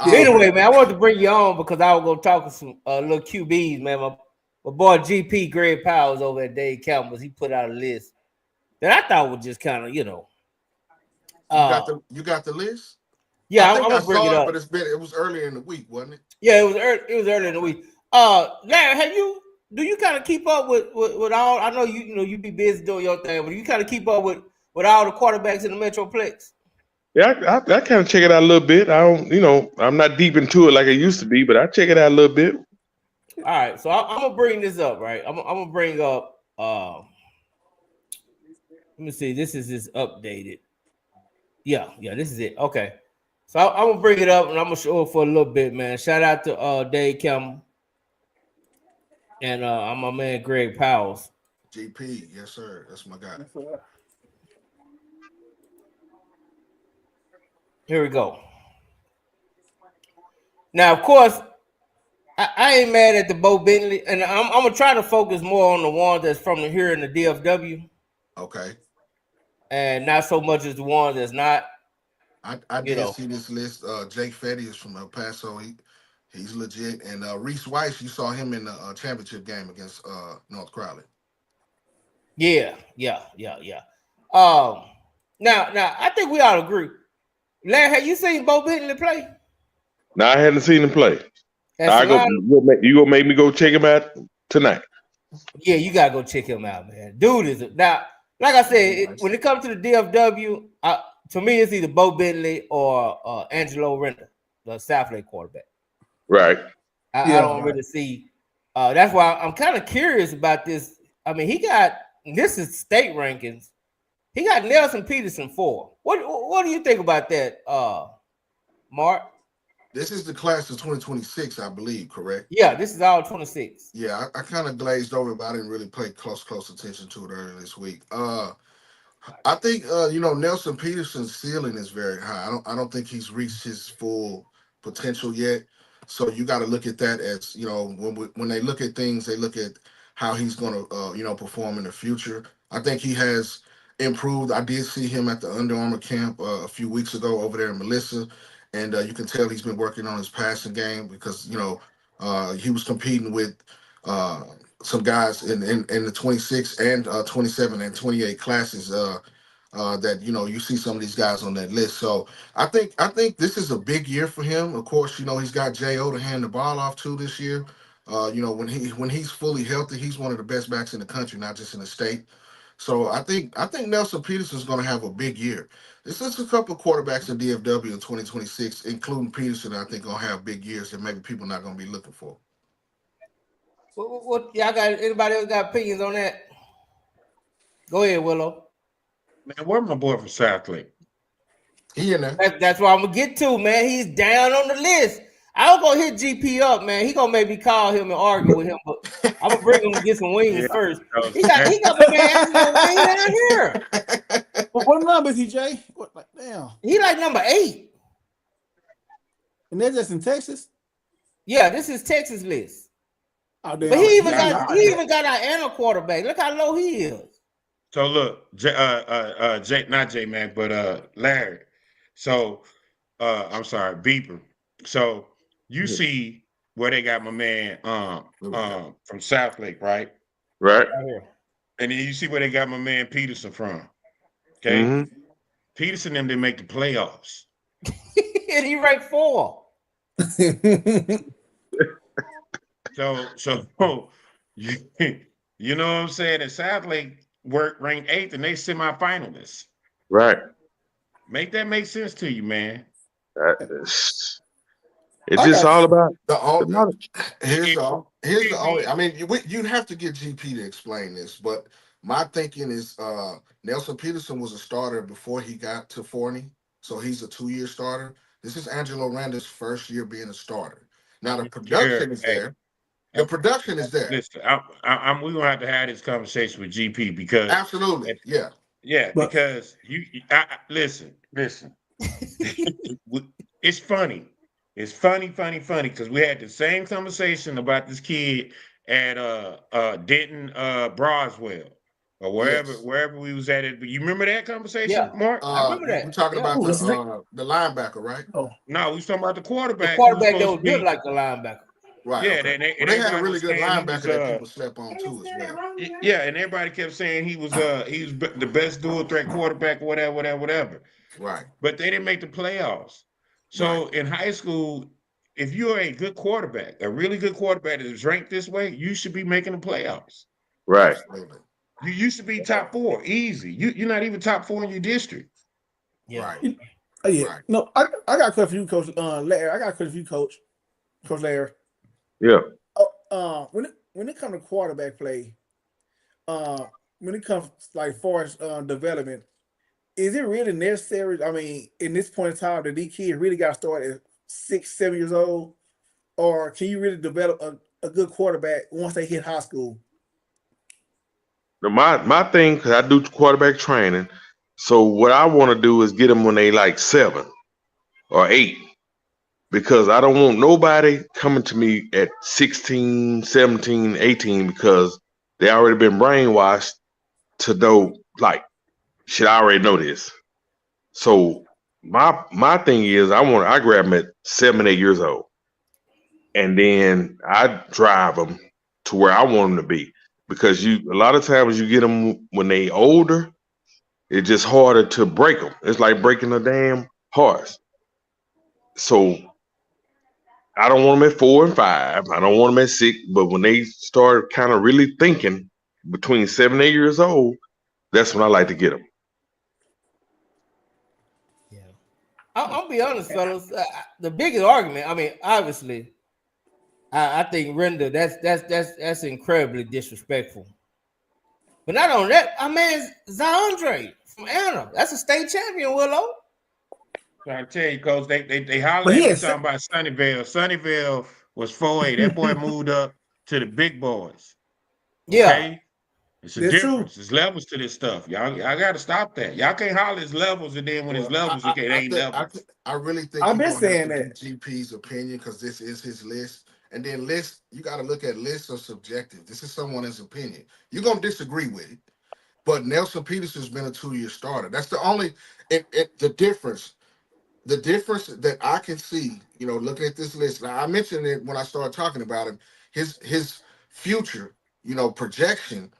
Anyway, man, I wanted to bring you on because I was gonna talk to some little QBs, man. My boy GP Greg Powers over at Dave Campbell's, he put out a list that I thought was just kind of, you got the list? Yeah, I'm gonna bring it up. But it was earlier in the week, wasn't it? Yeah, it was earlier in the week. Larry, do you kind of keep up with all? I know you be busy doing your thing, but you kind of keep up with all the quarterbacks in the Metroplex? Yeah, I kind of check it out a little bit. I don't, I'm not deep into it like I used to be, but I check it out a little bit. All right, so I'm gonna bring this up, right? I'm gonna bring up. Let me see. This is updated. Yeah, this is it. Okay, so I'm gonna bring it up and I'm gonna show it for a little bit, man. Shout out to Dave Campbell and I'm my man Greg Powers. GP, yes sir, that's my guy. Here we go. Now, of course, I ain't mad at the Bo Bentley, and I'm gonna try to focus more on the ones that's from here in the DFW. Okay. And not so much as the ones that's not. I did see this list. Jake Fetty is from El Paso. He's legit. And Reese Weiss, you saw him in the championship game against North Crowley. Yeah. Now I think we all agree. Larry, have you seen Bo Bentley play? No, I hadn't seen him play. You gonna make me go check him out tonight? Yeah, you gotta go check him out, man. Dude is now, like I said, when it comes to the DFW, to me it's either Bo Bentley or Angelo Render, the South Lake quarterback. Right. I don't really see. That's why I'm kind of curious about this. I mean, this is state rankings. He got Nelson Peterson 4. What do you think about that, Mark? This is the class of 2026, I believe, correct? Yeah, this is all 26. Yeah, I kind of glazed over, but I didn't really pay close attention to it earlier this week. I think Nelson Peterson's ceiling is very high. I don't think he's reached his full potential yet. So you got to look at that as when they look at things, they look at how he's going to perform in the future. I think he has improved. I did see him at the Under Armour camp a few weeks ago over there in Melissa, and you can tell he's been working on his passing game because he was competing with. Some guys in the 26 and 27 and 28 classes that you see some of these guys on that list. So I think this is a big year for him. Of course, he's got J.O. to hand the ball off to this year. When he's fully healthy, he's one of the best backs in the country, not just in the state. So I think Nelson Peterson's going to have a big year. There's just a couple of quarterbacks in DFW in 2026, including Peterson. I think going to have big years that maybe people not going to be looking for. What y'all got? Anybody else got opinions on that? Go ahead, Willow. Man, where my boy from South Lake? He in there. That's what I'm gonna get to, man. He's down on the list. I was gonna hit GP up, man. He gonna maybe call him and argue with him, but I'm gonna bring him to get some wings first. He got my man Angelo Wayne down here. What number is he, Jay? Damn. He like number 8. And they're just in Texas? Yeah, this is Texas list. Oh, but he even got our Anna quarterback. Look how low he is. So look, not J Mac, but Larry. So I'm sorry, Beeper. So you see where they got my man from South Lake, right? Right. And then you see where they got my man Peterson from. Okay. Mm-hmm. Peterson them didn't make the playoffs. And he ranked 4. So you know what I'm saying? And South Lake ranked 8th and they semifinalists. Right. Make that make sense to you, man. It's just all about here's the only. I mean, you'd have to get GP to explain this, but my thinking is Nelson Peterson was a starter before he got to Forney, so he's a 2-year starter. This is Angelo Randa's first year being a starter. Now the production is there. The production is there. Listen, we're gonna have to have this conversation with GP because absolutely, because listen. It's funny. It's funny because we had the same conversation about this kid at Denton Broswell or wherever we was at it. You remember that conversation, Mark? I remember that. We're talking about the linebacker, right? Oh no, we was talking about the quarterback. The quarterback that was built like the linebacker. Right. Yeah, okay. They had a really good linebacker that people slept on too as well. Yeah, and everybody kept saying he was the best dual threat quarterback, whatever. Right. But they didn't make the playoffs. So in high school, if you're a good quarterback, a really good quarterback that is ranked this way, you should be making the playoffs. Right. You used to be top 4, easy. You're not even top 4 in your district. Yeah. Right. Right. No, I got a question for you, Coach Larry. I got a question for you, Coach Larry. Yeah. When it comes to quarterback play, when it comes like far as development, is it really necessary? I mean, in this point in time, that these kids really got to start at 6, 7 years old, or can you really develop a good quarterback once they hit high school? My thing, because I do quarterback training, so what I want to do is get them when they like 7 or 8. Because I don't want nobody coming to me at 16, 17, 18 because they already been brainwashed to know, like, shit, I already know this. So my thing is I grab them at 7, 8 years old. And then I drive them to where I want them to be. Because a lot of times you get them when they older, it's just harder to break them. It's like breaking a damn horse. So I don't want them at 4 and 5. I don't want them at 6. But when they start kind of really thinking between 7 and 8 years old, that's when I like to get them. Yeah, I'll be honest, fellas. The biggest argument, I mean, obviously, I think Renda, that's incredibly disrespectful. But not only that, I mean, Zandre from Anna, that's a state champion, Willow. I tell you, Coach, they hollered at me talking about Sunnyvale. Sunnyvale was 4A. That boy moved up to the big boys. Yeah. Okay? It's a difference. There's levels to this stuff. Y'all got to stop that. Y'all can't holler it's levels, and then when it's levels, it ain't levels. I really think I've been you're gonna saying have that. to get GP's opinion because this is his list. And then lists, you got to look at lists of subjective. This is someone's opinion. You're gonna disagree with it. But Nelson Peterson's been a 2-year starter. That's the only the difference. The difference that I can see, looking at this list. Now, I mentioned it when I started talking about him. His future, projection,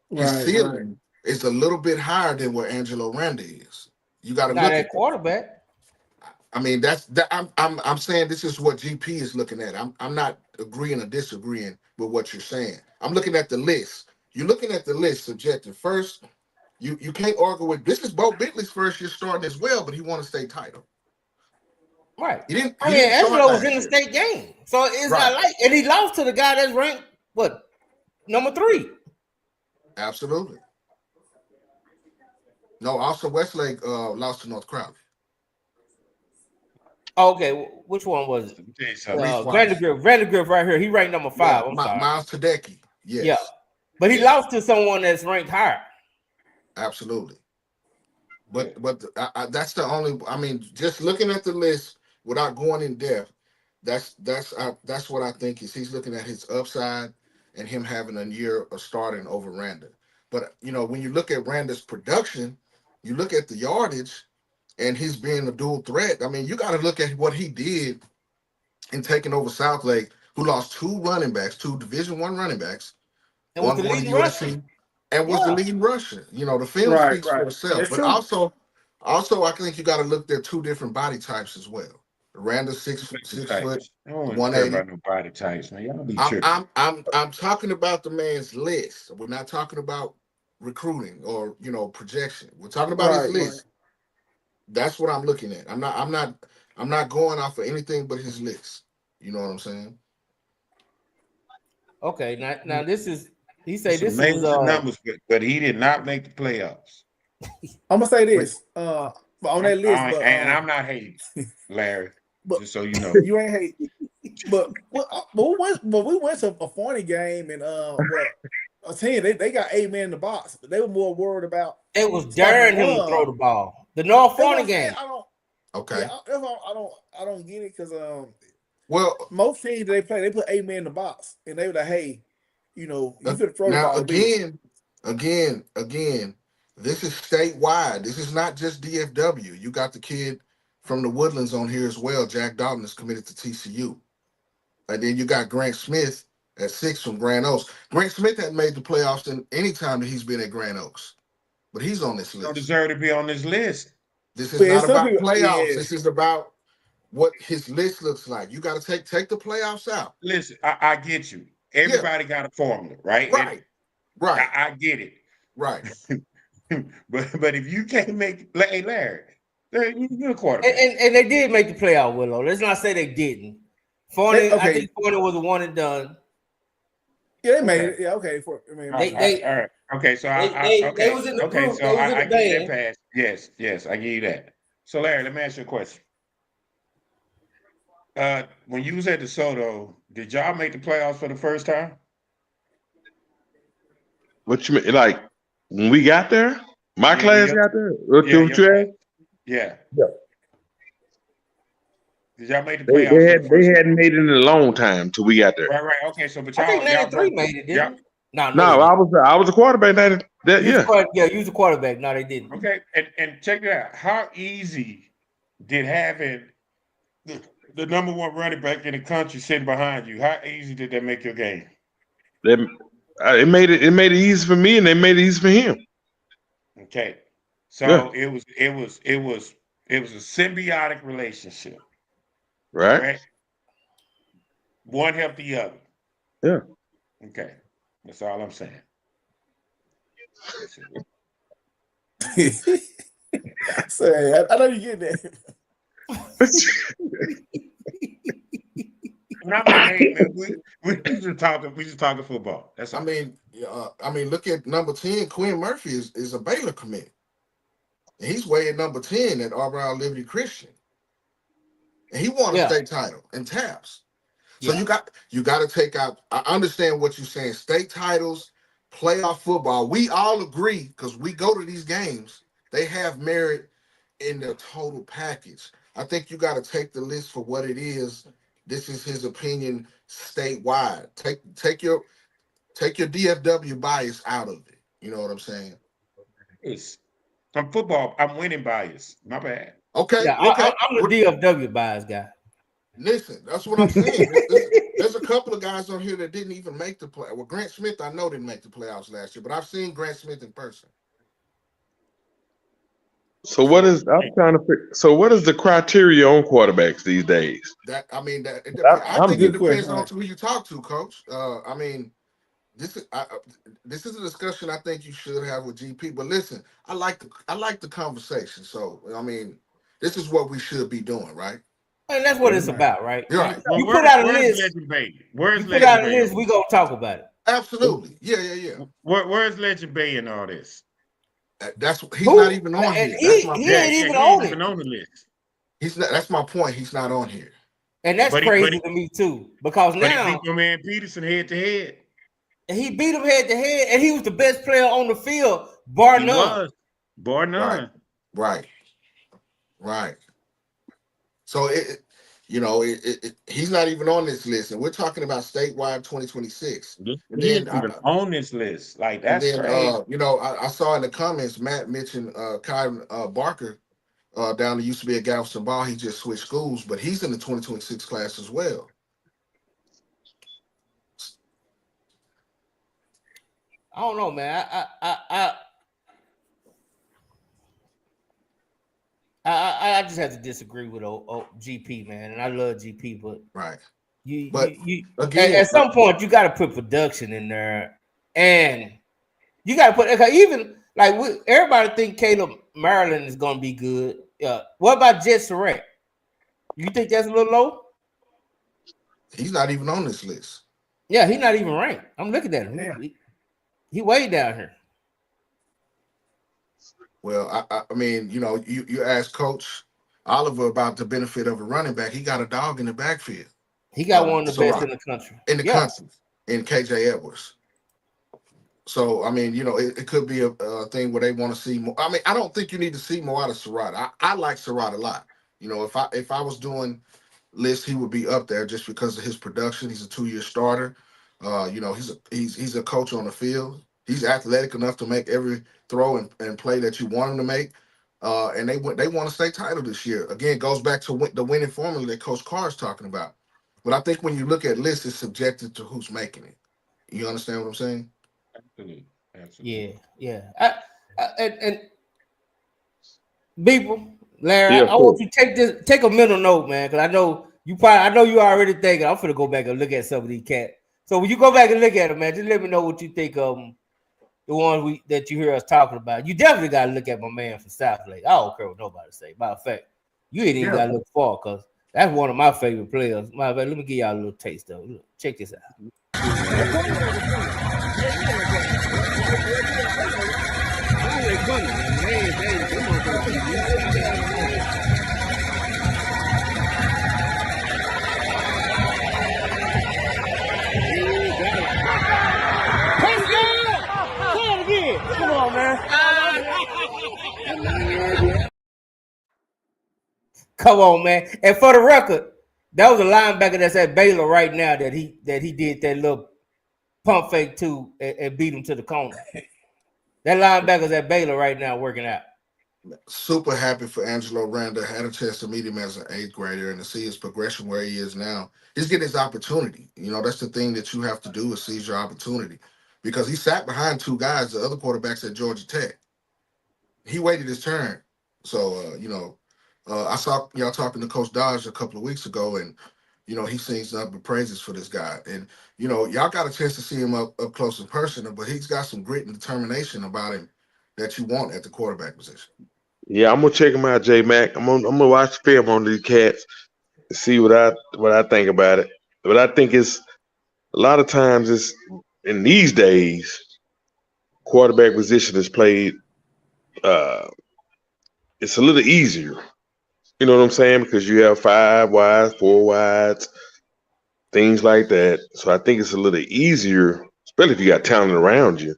his ceiling is a little bit higher than where Angelo Randa is. You got to look at quarterback. I mean, I'm saying this is what GP is looking at. I'm not agreeing or disagreeing with what you're saying. I'm looking at the list. You're looking at the list subjective. First, you can't argue with this is Bo Bentley's first year starting as well, but he won a state title. Right. He didn't. Angelo was in the state game, so it's not like, and he lost to the guy that's ranked number 3. Absolutely. No, also Westlake lost to North Crowley. Okay, which one was it? Vandergrift right here. He ranked number 5. I'm sorry. Miles Tedecki. Yes. Yeah, but he lost to someone that's ranked higher. Absolutely. But that's the only. I mean, just looking at the list without going in depth, that's what I think is he's looking at his upside and him having a year of starting over Randa. But when you look at Randa's production, you look at the yardage, and he's being a dual threat. I mean, you got to look at what he did in taking over Southlake, who lost 2 running backs, 2 Division I running backs, and one going to USC, and was the leading rusher. The film speaks for itself. That's but true. Also, I think you got to look at 2 different body types as well. Randa 6 foot, 180. About no body types, man. Y'all be tripping. I'm talking about the man's list. We're not talking about recruiting or projection. We're talking about his list. Right. That's what I'm looking at. I'm not going off of anything but his list. You know what I'm saying? Okay, now this is he said this is numbers, but he did not make the playoffs. I'm gonna say this. But on that list, and I'm not hating, Larry. But just so you know, you ain't hate. But we went to a funny game and a team they got 8 men in the box, but they were more worried about. It was daring him to throw the ball. The North Forney game. Okay. Yeah, I don't get it because well, most teams they put 8 men in the box and they were like, hey, you could throw the ball. Again, this is statewide. This is not just DFW. You got the kid from the Woodlands on here as well. Jack Dalton is committed to TCU. And then you got Grant Smith at 6 from Grand Oaks. Grant Smith hadn't made the playoffs in any time that he's been at Grand Oaks. But he's on this list. Don't deserve to be on this list. This is not about playoffs. Yeah. This is about what his list looks like. You got to take the playoffs out. Listen, I get you. Everybody got a formula, right? Right. I get it. Right. but if you can't make Larry, you're a quarterback. And they did make the playoff, Willow. Let's not say they didn't. Forney, I think Forney was the one and done. Yeah, they made it. Yeah, okay. All right. Okay, so they was in the group. So I give you that pass. Yes, I give you that. So Larry, let me ask you a question. When you was at DeSoto, did y'all make the playoffs for the first time? What you mean? Like when we got there? My class got there? Yeah. Did y'all make the playoffs? They hadn't made it in a long time till we got there. Right. Okay, so but y'all, I think 93 made it, didn't they? No, I was a quarterback. You was a quarterback. No, they didn't. Okay, and check it out. How easy did having the number 1 running back in the country sitting behind you? How easy did that make your game? It made it easy for me, and they made it easy for him. Okay, so it was a symbiotic relationship, right? One helped the other. Yeah. Okay, that's all I'm saying. Say, I know you get that. We just talking football. That's all. I mean, look at number 10. Quinn Murphy is a Baylor commit. And he's way at number 10 at Arbor Liberty Christian. And he won a state title in TAPS. So you got to take out. I understand what you're saying. State titles playoff football, we all agree because we go to these games. They have merit in their total package. I think you got to take the list for what it is. This is his opinion statewide. Take your DFW bias out of it. You know what I'm saying? I'm football. I'm winning bias. My bad. Okay. Yeah, Okay. I'm the DFW bias guy. Listen, that's what I'm saying. There's a couple of guys on here that didn't even make the play. Well, Grant Smith, I know didn't make the playoffs last year, but I've seen Grant Smith in person. So what is I'm trying to figure? So what is the criteria on quarterbacks these days? I think Good it depends question. on who you talk to, Coach. This is a discussion I think you should have with GP. But listen, I like the conversation. So this is what we should be doing, right? And that's what it's about, right? You're right. You put out a list. Legend Bay? Where's You Legend put out a Bay? list. We gonna talk about it. Absolutely. Yeah. Where's Legend Bay in all this? He's not even on here. He ain't even on the list. He's not. That's my point. He's not on here. And that's crazy to me too, because now he beat my man Peterson head to head. And he beat him head to head, and he was the best player on the field, bar none. Bar none. Right. So he's not even on this list, and we're talking about statewide 2026. He isn't even on this list. Like that's crazy. I saw in the comments Matt mentioned Kai Barker down there used to be at Galveston Ball. He just switched schools, but he's in the 2026 class as well. I don't know, man. I just have to disagree with GP, man. And I love GP, but you again, at some point you got to put production in there, and you got to put even like everybody think Caleb Maryland is going to be good. What about Jet Surratt? You think that's a little low? He's not even on this list. Yeah, he's not even ranked. I'm looking at him. Yeah. He way down here. Well, you ask Coach Oliver about the benefit of a running back. He got a dog in the backfield. He got one of the best in the country. Country, in KJ Edwards. So, it could be a thing where they want to see more. I don't think you need to see more out of Surratt. I like Surratt a lot. If I was doing lists, he would be up there just because of his production. He's a 2-year starter. He's a coach on the field. He's athletic enough to make every throw and play that you want him to make. And they want to stay title this year. Again, it goes back to the winning formula that Coach Carr is talking about. But I think when you look at lists, it's subjective to who's making it. You understand what I'm saying? Absolutely. Yeah. And people, Larry, I want you to take a mental note, man, because I know you already thinking I'm gonna go back and look at some of these cats. So when you go back and look at them, man, just let me know what you think of the ones that you hear us talking about. You definitely gotta look at my man from South Lake. I don't care what nobody say. Matter of fact, you ain't even gotta look far because that's one of my favorite players. Let me give y'all a little taste of it. Check this out. Come on, man. Come on, man. And for the record, that was a linebacker that's at Baylor right now that he did that little pump fake to and beat him to the corner. That linebacker's at Baylor right now working out. Super happy for Angelo Randa. Had a chance to meet him as an 8th grader and to see his progression where he is now. He's getting his opportunity. That's the thing that you have to do is seize your opportunity. Because he sat behind 2 guys, the other quarterbacks at Georgia Tech. He waited his turn. So, I saw y'all talking to Coach Dodge a couple of weeks ago, and, he sings nothing but praises for this guy. And, y'all got a chance to see him up close in person, but he's got some grit and determination about him that you want at the quarterback position. Yeah, I'm gonna check him out, J Mac. I'm gonna watch the film on these cats and see what I think about it. But I think it's a lot of times it's in these days, quarterback position is played. It's a little easier. You know what I'm saying? Because you have 5 wides, 4 wides, things like that. So I think it's a little easier, especially if you got talent around you.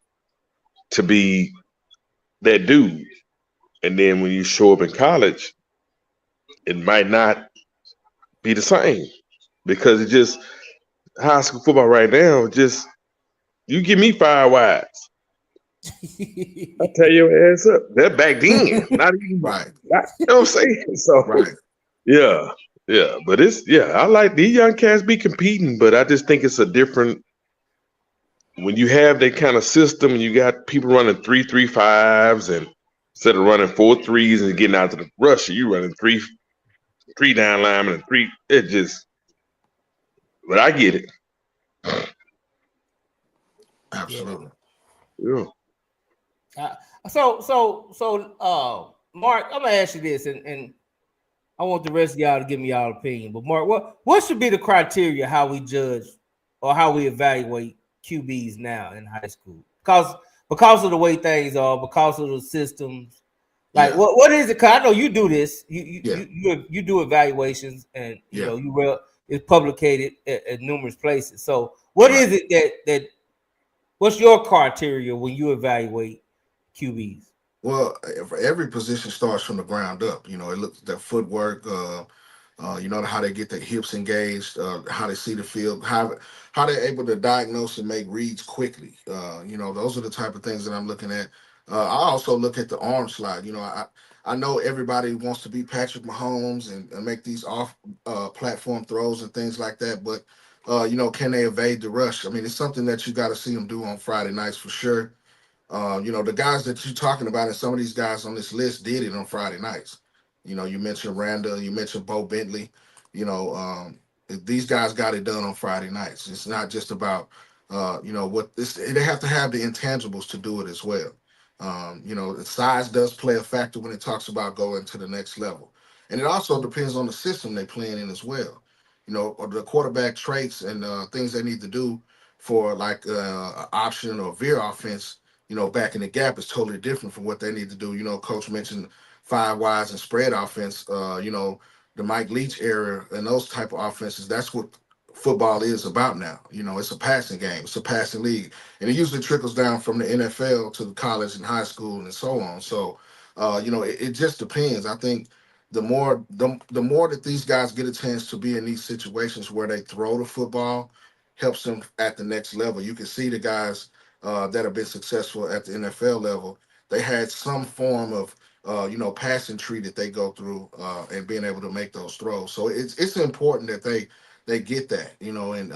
to be that dude. And then when you show up in college, it might not be the same because it just high school football right now. Just you give me 5 wides, I tell your ass up. That back then, not even Right. not, you know what I'm saying. So Right. yeah, but I like these young cats be competing, but I just think it's a different when you have that kind of system and you got people running 3-3-5s and instead of running 4-3s and getting out to the rush, you running three down linemen and three. It just, but I get it. Absolutely. Yeah. Mark, I'm gonna ask you this, and I want the rest of y'all to give me y'all opinion. But Mark, what should be the criteria how we judge or how we evaluate QBs now in high school? Because of the way things are, because of the systems. Like what is it? Cause I know you do this. You do evaluations, and you know it's publicated at numerous places. So what is it that what's your criteria when you evaluate QBs? Well, for every position starts from the ground up. You know, it looks their footwork. You know how they get their hips engaged, how they see the field, how they're able to diagnose and make reads quickly. You know, those are the type of things that I'm looking at. I also look at the arm slide. You know, I know everybody wants to be Patrick Mahomes and make these off platform throws and things like that, but you know, can they evade the rush? I mean, it's something that you got to see them do on Friday nights for sure. You know, the guys that you're talking about, and some of these guys on this list did it on Friday nights. You know, you mentioned Randall, you mentioned Bo Bentley. You know, these guys got it done on Friday nights. It's not just about, you know, they have to have the intangibles to do it as well. You know, the size does play a factor when it talks about going to the next level. And it also depends on the system they're playing in as well. You know, or the quarterback traits and things they need to do for like option or veer offense, you know, back in the gap is totally different from what they need to do. You know, coach mentioned 5 wides and spread offense, you know, the Mike Leach era and those type of offenses. That's what football is about now. You know, it's a passing game. It's a passing league. And it usually trickles down from the NFL to the college and high school and so on. So, you know, it just depends. I think the more that these guys get a chance to be in these situations where they throw the football helps them at the next level. You can see the guys that have been successful at the NFL level. They had some form of you know, passing tree that they go through and being able to make those throws. So it's important that they get that, you know, and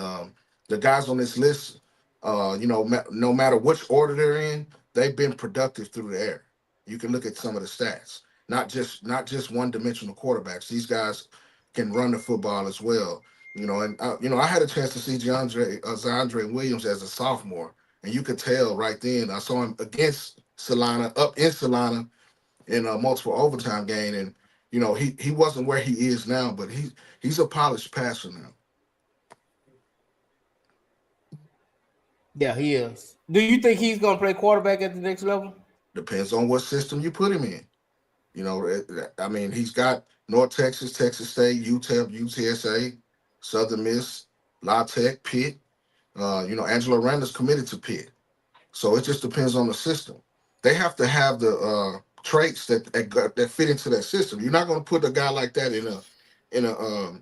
the guys on this list, you know, no matter which order they're in, they've been productive through the air. You can look at some of the stats, not just one-dimensional quarterbacks. These guys can run the football as well, you know. And you know, I had a chance to see Zandre Williams as a sophomore, and you could tell right then. I saw him against Solana, up in Solana, in a multiple overtime game, and you know he wasn't where he is now, but he's a polished passer now. Yeah, he is. Do you think he's gonna play quarterback at the next level? Depends on what system you put him in. You know, I mean, he's got North Texas, Texas State, UTEP, UTSA, Southern Miss, La Tech, Pitt. You know, Angelo Randall's committed to Pitt. So it just depends on the system. They have to have the traits that fit into that system. You're not going to put a guy like that in a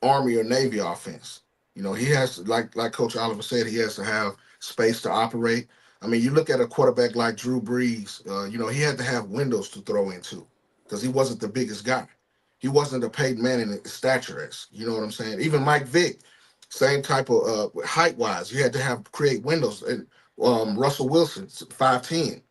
Army or Navy offense. You know, he has, like Coach Oliver said, he has to have space to operate. I mean, you look at a quarterback like Drew Brees. You know, he had to have windows to throw into because he wasn't the biggest guy. He wasn't a Peyton Manning stature. You know what I'm saying? Even Mike Vick, same type of height wise. You had to create windows. And Russell Wilson, 5'10".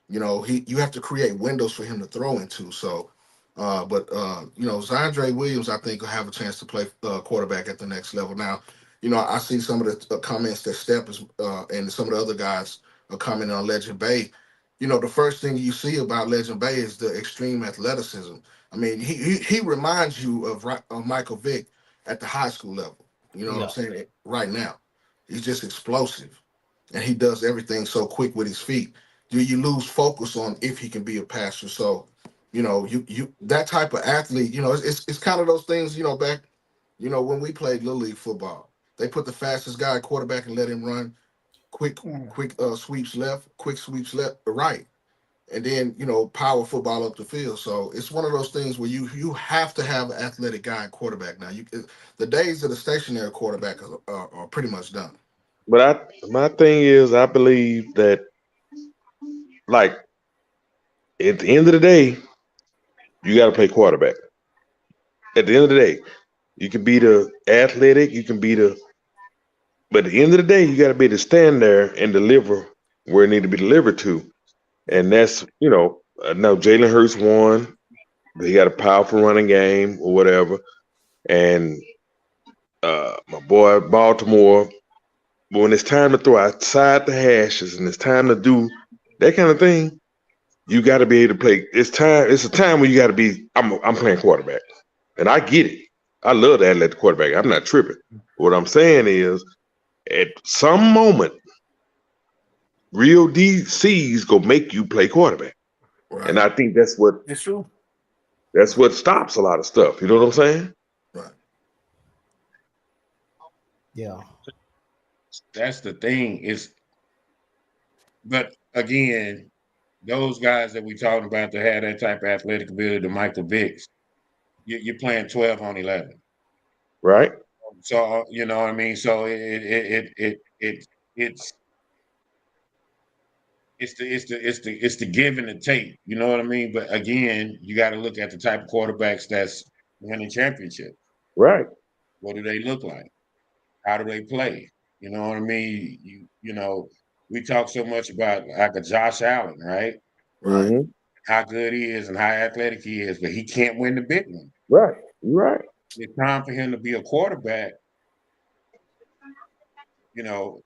You know, you have to create windows for him to throw into. So, but you know, Zandre Williams, I think, will have a chance to play quarterback at the next level. Now, you know, I see some of the comments that Step is and some of the other guys are commenting on Legend Bay. You know, the first thing you see about Legend Bay is the extreme athleticism. I mean, he reminds you of Michael Vick at the high school level. You know what I'm saying? Right now, he's just explosive, and he does everything so quick with his feet. You lose focus on if he can be a passer. So, you know, you that type of athlete, you know, it's kind of those things, you know, back, you know, when we played Little League football, they put the fastest guy at quarterback and let him run. quick sweeps left, quick sweeps left, right, and then power football up the field. So it's one of those things where you have to have an athletic guy at quarterback. Now the days of the stationary quarterback are pretty much done. But my thing is, I believe that, like, at the end of the day, you got to play quarterback. At the end of the day, you can be the athletic, you can be but at the end of the day, you got to be able to stand there and deliver where it need to be delivered to. And that's, now Jalen Hurts won. He got a powerful running game or whatever. And my boy Baltimore, but when it's time to throw outside the hashes and it's time to do that kind of thing, you got to be able to play. It's a time where you got to be. I'm playing quarterback, and I get it. I love that athletic quarterback. I'm not tripping. What I'm saying is, at some moment, real DCs go make you play quarterback, right. And I think that's what. It's true. That's what stops a lot of stuff. You know what I'm saying? Right. Yeah. That's the thing. But again, those guys that we talking about that had that type of athletic ability, the Michael Vicks, you're playing 12 on 11, right? So you know what I mean. So it's the give and the take. You know what I mean. But again, you got to look at the type of quarterbacks that's winning championships. Right. What do they look like? How do they play? You know what I mean. We talk so much about like a Josh Allen, right? Right. Mm-hmm. How good he is and how athletic he is, but he can't win the big one. Right. Right. It's time for him to be a quarterback. So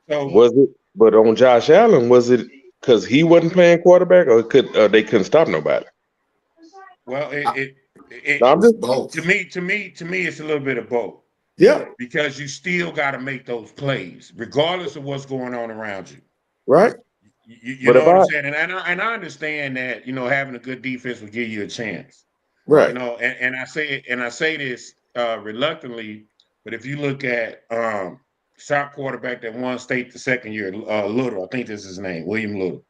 was it? But on Josh Allen, was it because he wasn't playing quarterback, or they couldn't stop nobody? Well, both. To me, it's a little bit of both. Yeah. Because you still got to make those plays, regardless of what's going on around you. Right. You know what I'm saying? And I understand that, having a good defense will give you a chance. Right. And I say this reluctantly, but if you look at shot quarterback that won state the second year, Little, I think this is his name, William Little.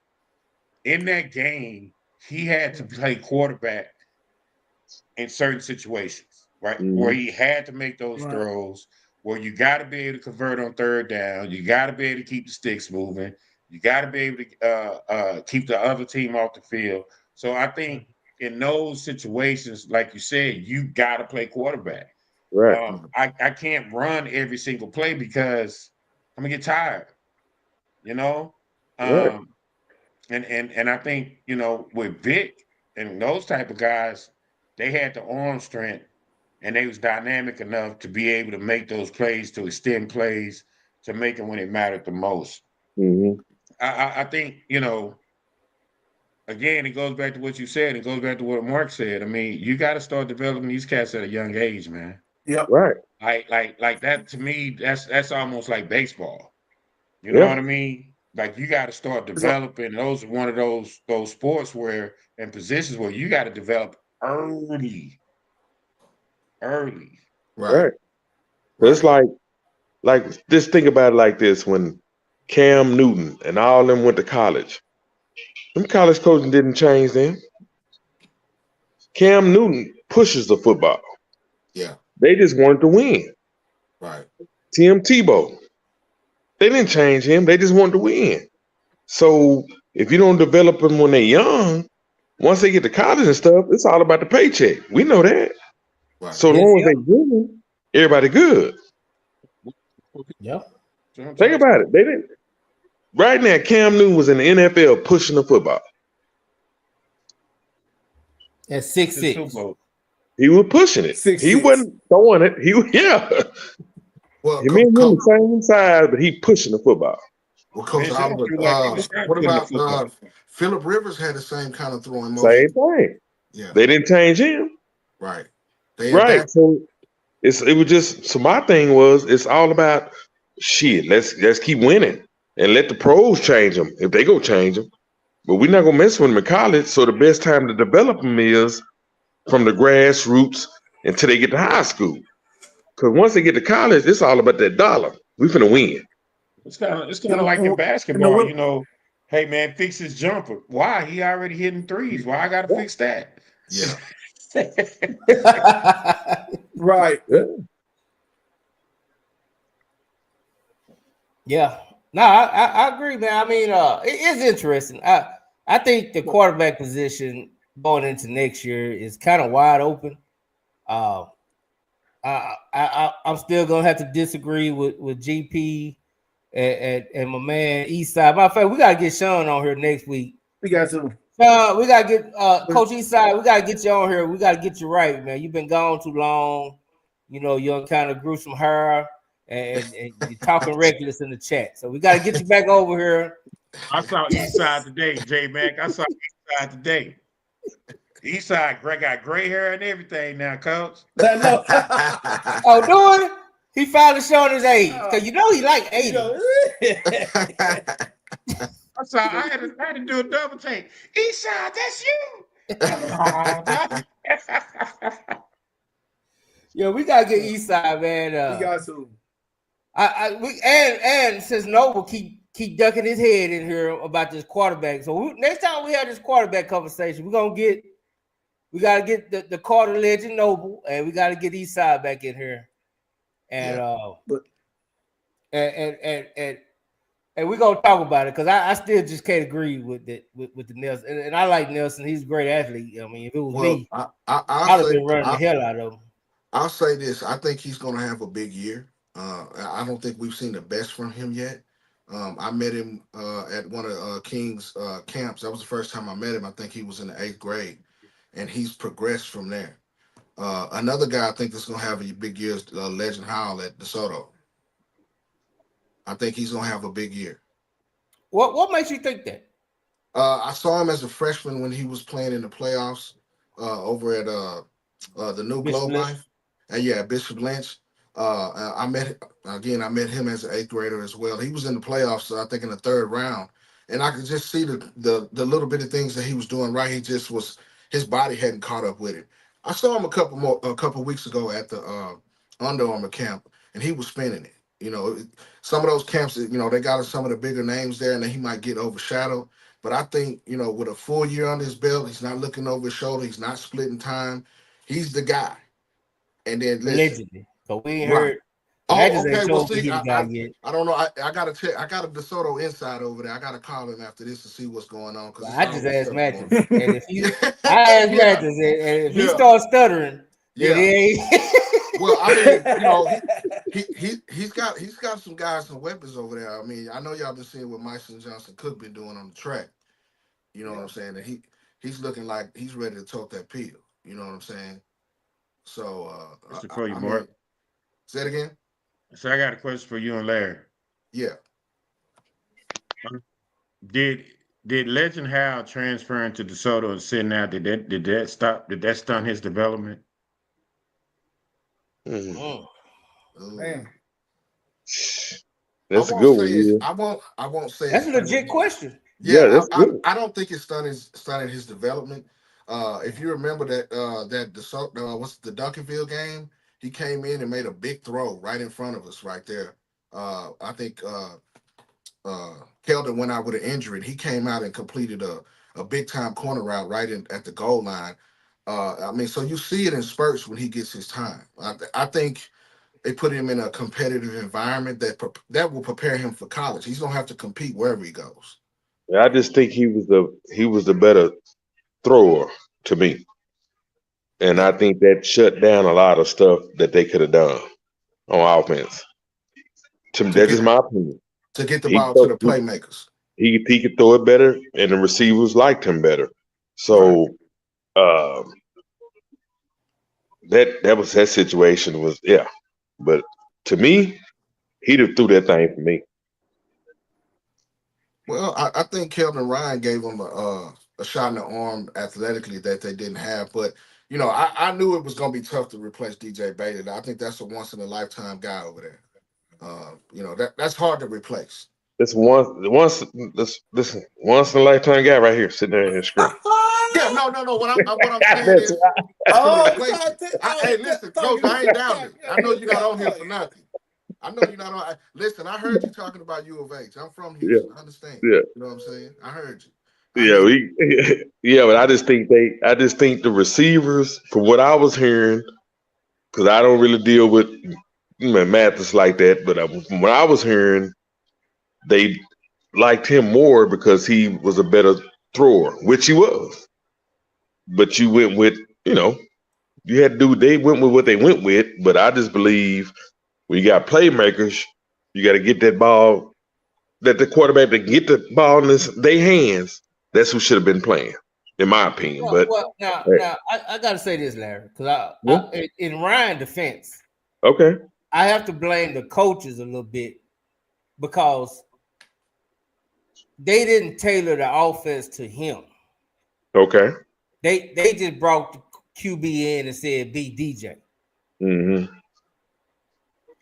In that game, he had to play quarterback in certain situations. Right, where he had to make those throws, where you got to be able to convert on third down, you got to be able to keep the sticks moving, you got to be able to keep the other team off the field. So I think in those situations, like you said, you got to play quarterback. Right. I can't run every single play because I'm gonna get tired. Right. And I think with Vic and those type of guys, they had the arm strength. And they was dynamic enough to be able to make those plays, to extend plays, to make it when it mattered the most. Mm-hmm. I think, again, it goes back to what you said. It goes back to what Mark said. I mean, you got to start developing these cats at a young age, man. Yep. Right. Like that, to me, that's almost like baseball. You know what I mean? Like you got to start developing. Those are one of those sports where, and positions where you got to develop early. Right. It's like just think about it like this: when Cam Newton and all of them went to college, them college coaching didn't change them. Cam Newton pushes the football. Yeah. They just wanted to win. Right. Tim Tebow, they didn't change him. They just wanted to win. So if you don't develop them when they're young, once they get to college and stuff, it's all about the paycheck. We know that. Right. So long as they win, everybody good. Yep. Think about it. They didn't. Right now, Cam Newton was in the NFL pushing the football. At 6'6". He was pushing it. 6'6". He wasn't throwing it. Well, he made him the same size, but he pushing the football. Well, Coach Oliver, what about Phillip Rivers had the same kind of throwing motion? Same thing. Yeah. They didn't change him. Right. Right. So it was just, so my thing was, it's all about shit. Let's keep winning and let the pros change them if they go change them. But we're not gonna mess with them in college. So the best time to develop them is from the grassroots until they get to high school. Because once they get to college, it's all about that dollar. We finna win. It's kind of like in basketball, you know. Hey man, fix his jumper. Why? He already hitting threes. Why I gotta fix that? Yeah. Right. Yeah. No, I agree, man. I mean, it is interesting. I think the quarterback position going into next year is kind of wide open. I'm still gonna have to disagree with GP and my man Eastside. Matter of fact, we gotta get Sean on here next week. We got to. We gotta get Coach Eastside. We gotta get you on here. We gotta get you right, man. You've been gone too long. You know, you're kind of grew some hair and you're talking reckless in the chat. So we gotta get you back over here. I saw Eastside today, J Mac. I saw Eastside today. Eastside got gray hair and everything now, Coach. Oh, doing it? He finally showing his age because you know he like 80. I had to do a double take. Eastside, that's you. Yeah, we gotta get Eastside, man. We got to. And since Noble keep ducking his head in here about this quarterback, so next time we have this quarterback conversation, we gotta get the Carter legend Noble, and we gotta get Eastside back in here, and and we're gonna talk about it because I still just can't agree with the Nelson, and I like Nelson. He's a great athlete. I mean, if it was me, I'd have been running the hell out of him. I'll say this: I think he's gonna have a big year. I don't think we've seen the best from him yet. I met him at one of King's camps. That was the first time I met him. I think he was in the 8th grade, and he's progressed from there. Another guy I think that's going to have a big year is Legend Howell at Desoto. I think he's going to have a big year. What makes you think that? I saw him as a freshman when he was playing in the playoffs over at the New Globe Life. And Bishop Lynch. I met him as an 8th grader as well. He was in the playoffs, I think in the 3rd round, and I could just see the little bit of things that he was doing right. He just his body hadn't caught up with it. I saw him a couple weeks ago at the Under Armour camp, and he was spinning it. You know, some of those camps, you know, they got some of the bigger names there, and then he might get overshadowed. But I think, you know, with a full year under his belt, he's not looking over his shoulder. He's not splitting time. He's the guy. And then allegedly. So we ain't heard. Okay. Well, see, I don't know. I gotta check. I got a DeSoto inside over there. I gotta call him after this to see what's going on. Well, I just asked Matthew, and if he starts stuttering, well, I mean, you know, he's got some guys, some weapons over there. I mean, I know y'all been seeing what Myson Johnson Cook been doing on the track. You know what I'm saying? And he's looking like he's ready to talk that peel. You know what I'm saying? So, for you, Mark. Say it again. So I got a question for you and Larry. Yeah. Did Legend Howell transferring to DeSoto and sitting out? Did that stop? Did that stunt his development? Oh man, that's a good one. I won't say that's a legit question. Yeah, I don't think it's stunning his development. If you remember that what's the Duncanville game? He came in and made a big throw right in front of us, right there. I think Keldon went out with an injury. He came out and completed a big time corner route right at the goal line. I mean, so you see it in spurts when he gets his time. I think they put him in a competitive environment that will prepare him for college. He's gonna have to compete wherever he goes. Yeah, I just think he was the better thrower to me. And I think that shut down a lot of stuff that they could have done on offense. That's just my opinion. To get the ball to the playmakers. He could throw it better, and the receivers liked him better. So that situation was, yeah. But to me, he'd have threw that thing for me. Well, I think Kelvin Ryan gave him a shot in the arm athletically that they didn't have. But, you know, I knew it was going to be tough to replace DJ Bailey. I think that's a once-in-a-lifetime guy over there. You know, that's hard to replace. This once in a lifetime guy right here sitting there in the screen. Yeah, no. What I'm saying is, hey, listen, Coach, I ain't down it. I know you're not on here for nothing. I know you're not. Listen, I heard you talking about U of H. I'm from Houston. I understand. Yeah. You know what I'm saying? I heard you. But I just think the receivers, from what I was hearing, because I don't really deal with Mathis like that, but from what I was hearing, they liked him more because he was a better thrower, which he was. But you went with, you had to do. They went with what they went with. But I just believe when you got playmakers, you got to get that ball. That the quarterback that get the ball in their hands. That's who should have been playing, in my opinion. Now I got to say this, Larry, because in Ryan's defense, okay, I have to blame the coaches a little bit because they didn't tailor the offense to him. Okay. They just brought the QB in and said be DJ. Mm-hmm.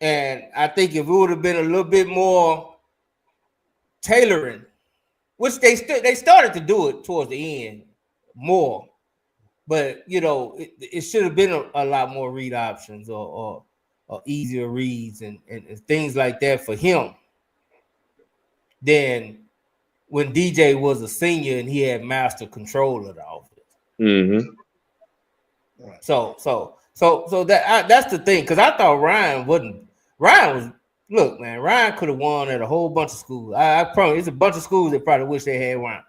And I think if it would have been a little bit more tailoring, which they started to do it towards the end more, but it should have been a lot more read options or easier reads and things like that for him than when DJ was a senior and he had master control of the offense. Mm-hmm. So that's the thing, because I thought Ryan was. Look, man, Ryan could have won at a whole bunch of schools. I promise, it's a bunch of schools that probably wish they had Ryan.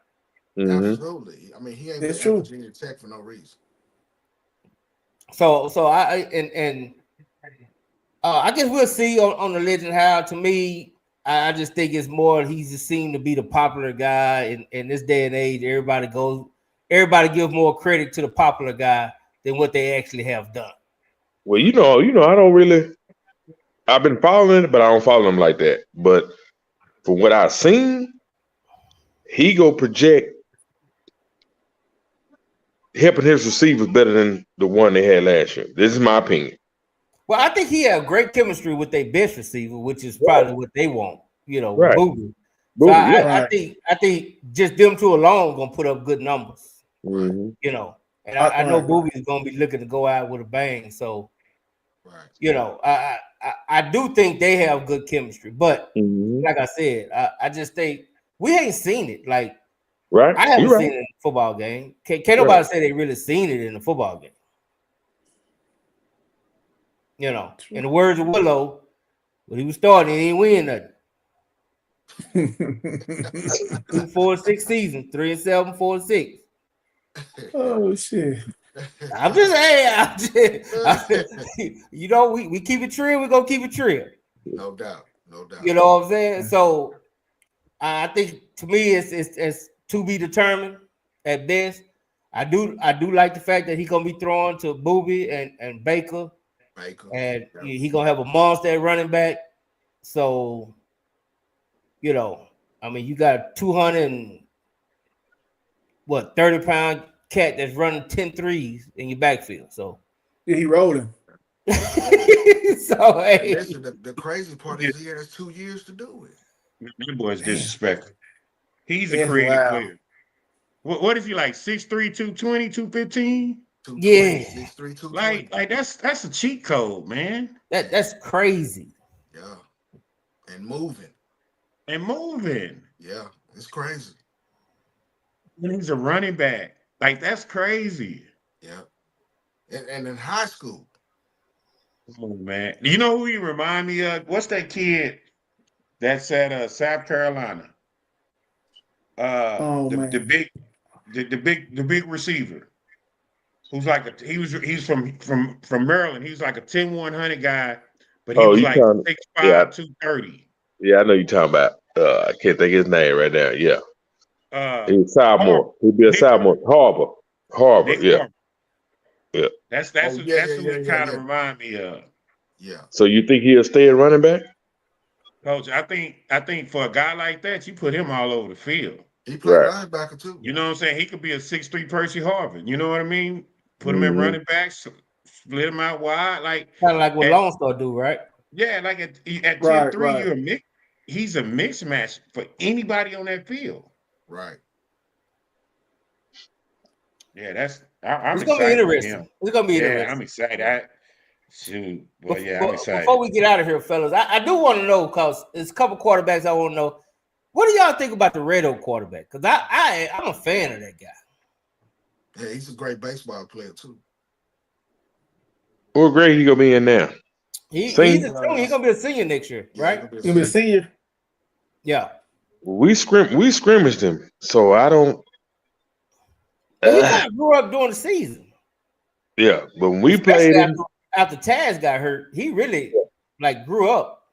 Mm-hmm. Absolutely. I mean, he ain't been at Virginia Tech for no reason. So I guess we'll see on the legend how. To me, I just think it's more he just seemed to be the popular guy in this day and age. Everybody give more credit to the popular guy than what they actually have done. Well, I don't really. I've been following it, but I don't follow him like that. But from what I've seen, he go project helping his receivers better than the one they had last year. This is my opinion. Well, I think he had great chemistry with their best receiver, which is probably what they want, right. Boogie. So I think just them two alone gonna put up good numbers. Mm-hmm. And I know Boogie is gonna be looking to go out with a bang. So, I do think they have good chemistry, but like I said, I just think we ain't seen it. Like, right, I haven't seen it in a football game. Can't nobody say they really seen it in a football game. In the words of Willow, when he was starting, he ain't win nothing. 2-4-6 season, 3-7, 4-6. Oh shit! I'm just we keep it real. We're gonna keep it real. No doubt. You know what I'm saying? So I think to me it's to be determined at best. I do like the fact that he's gonna be throwing to Boobie and Baker. And he gonna have a monster at running back. So, you got 230-pound cat that's running 10 threes in your backfield. So yeah, he rolled him. So hey, listen, the crazy part is he has 2 years to do it. That boy's disrespectful. He's a creative player. What is he like? 6'3", 220, 215? Yeah, 6'3", 220. Like that's a cheat code, man. That's crazy. Yeah, and moving. Yeah, it's crazy. And he's a running back. Like, that's crazy. Yeah, and in high school. Come on, man. You know who he remind me of? What's that kid that's at South Carolina? The big receiver. Who's like he's from Maryland. He's like a 10-100 guy, but he was like 6'5", 230. Yeah, I know you're talking about. I can't think of his name right now. Yeah. He's sophomore. He'll be a sophomore. Harvard. Yeah. Harvard. Yeah. That's who he kind of remind me of. Yeah. So you think he'll stay at running back? Coach, I think for a guy like that, you put him all over the field. He played linebacker too. You know what I'm saying? He could be a 6'3" Percy Harvin. You know what I mean? Put him at running back, split him out wide, like kind of like what Lone Star do, right? Yeah, like at 10-3, you're a mix. He's a mismatch for anybody on that field. Right. Yeah, I'm it's gonna be interesting. It's gonna be interesting. I'm excited. Shoot. Well, yeah, I'm excited. Before we get out of here, fellas, I do want to know, because there's a couple quarterbacks I want to know. What do y'all think about the Red Oak quarterback? Because I'm a fan of that guy. Yeah, he's a great baseball player too. What grade he gonna be in now? He's gonna be a senior next year, right? He's gonna be a senior. Yeah. We scrimmaged him, so I don't. But he kind of grew up during the season. Yeah, but when we played him after Taz got hurt, he really grew up.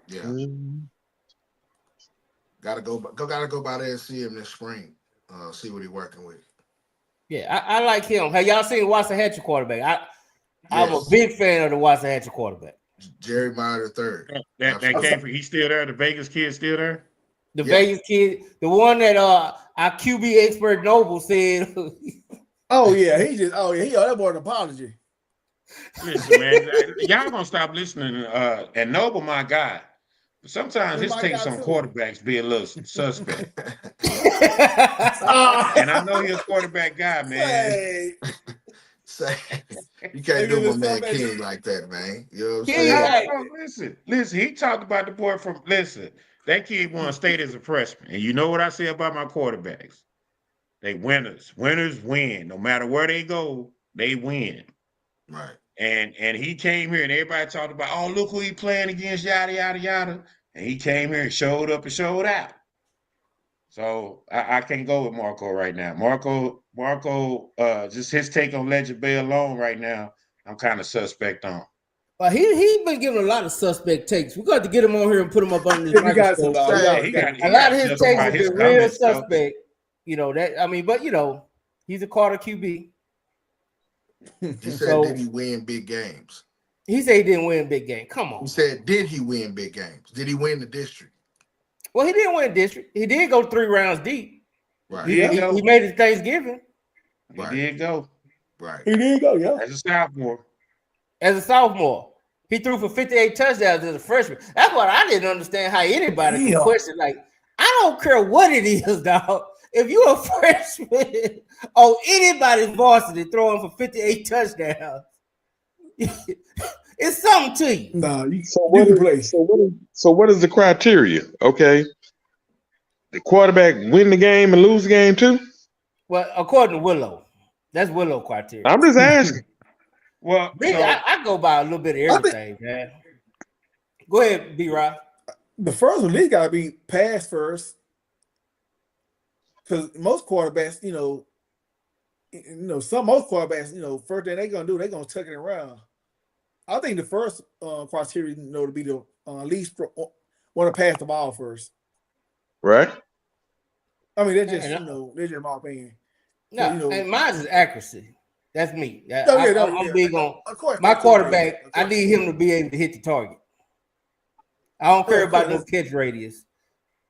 Yeah. Gotta go by there and see him this spring. See what he's working with. Yeah, I like him. Have y'all seen Waxahachie quarterback? I'm a big fan of the Waxahachie quarterback. Jerry Meyer III. That came from, he's still there. The Vegas kid still there. The Vegas kid, the one that our QB expert Noble said. Oh yeah, he that boy an apology. Listen, man, y'all gonna stop listening. And Noble, my guy. But sometimes his takes on quarterbacks be a little suspect. And I know you're a quarterback guy, man. You can't do my man King like that, man. You know what I'm saying? Listen. He talked about the boy from. Listen, that kid won state as a freshman, and you know what I say about my quarterbacks? They winners. Winners win. No matter where they go, they win. Right. And he came here, and everybody talked about, oh, look who he playing against, yada yada yada. And he came here and showed up and showed out. So I can't go with Marco right now. Marco, just his take on Ledger Bay alone right now, I'm kind of suspect on. Well, he been giving a lot of suspect takes. We got to get him on here and put him up under the microscope. A lot of his takes have been real suspect. You know that. I mean, but you know, he's a Carter QB. He said, did he win big games? He said he didn't win big game. Come on. He said, did he win big games? Did he win the district? Well, he didn't win district. He did go 3 rounds deep. Right. He made it Thanksgiving. Right. He did go. Right. He did go, yeah. As a sophomore. He threw for 58 touchdowns as a freshman. That's what I didn't understand, how anybody can question. Like, I don't care what it is, dog. If you're a freshman on anybody's varsity throwing for 58 touchdowns, it's something to you. No, So what is the criteria? Okay, the quarterback win the game and lose the game too. Well, according to Willow, that's Willow criteria. I'm just asking. Well, I go by a little bit of everything, man. Go ahead, B-Rod. The first one, they gotta be pass first, because most quarterbacks, most quarterbacks, first thing they're gonna do, they're gonna tuck it around. I think the first criteria, to be the at least want to pass the ball first. Right. I mean, they're just my opinion. No, and mine is accuracy. That's me. I'm big on my quarterback. I need him to be able to hit the target. I don't care about no catch radius.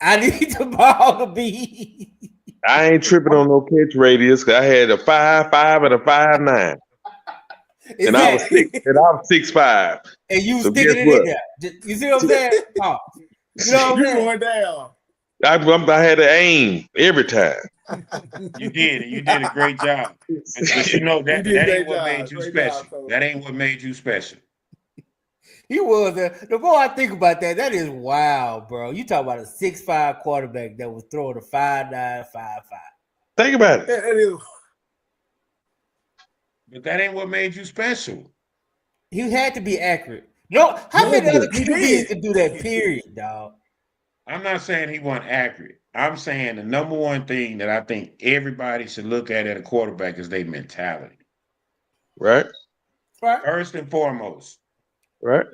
I need the ball to be. I ain't tripping on no catch radius. I had a 5'5" and a 5'9". And I was 6'5". And you sticking it in there. You see what I'm saying? Oh, you know what I'm saying? Going down. I had to aim every time. You did it. You did a great job. But you know that ain't what made you special. That ain't what made you special. He was the more I think about that, that is wild, bro. You talk about a 6'5" quarterback that was throwing a 5'9", 5'5". Think about it. But that ain't what made you special. He had to be accurate. No, how many other QBs could do that? Period, dog. I'm not saying he wasn't accurate. I'm saying the number one thing that I think everybody should look at a quarterback is their mentality. Right. First and foremost. Right.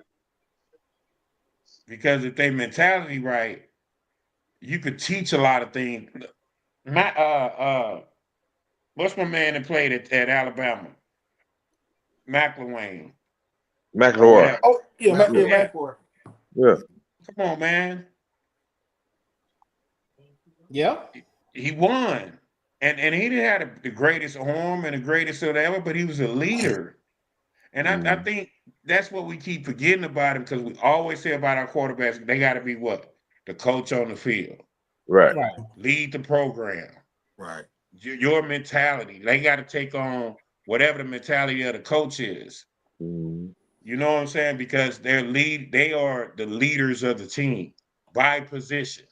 Because if their mentality right, you could teach a lot of things. What's my man that played at Alabama? McElwain. McElroy. Oh, yeah, McElroy. Yeah. Come on, man. Yeah. He won. And he didn't have the greatest arm and the greatest whatever, but he was a leader. And I think that's what we keep forgetting about him, because we always say about our quarterbacks, they got to be what? The coach on the field. Right. Lead the program. Right. Your mentality. They got to take on whatever the mentality of the coach is. Mm-hmm. You know what I'm saying? Because they are the leaders of the team by position.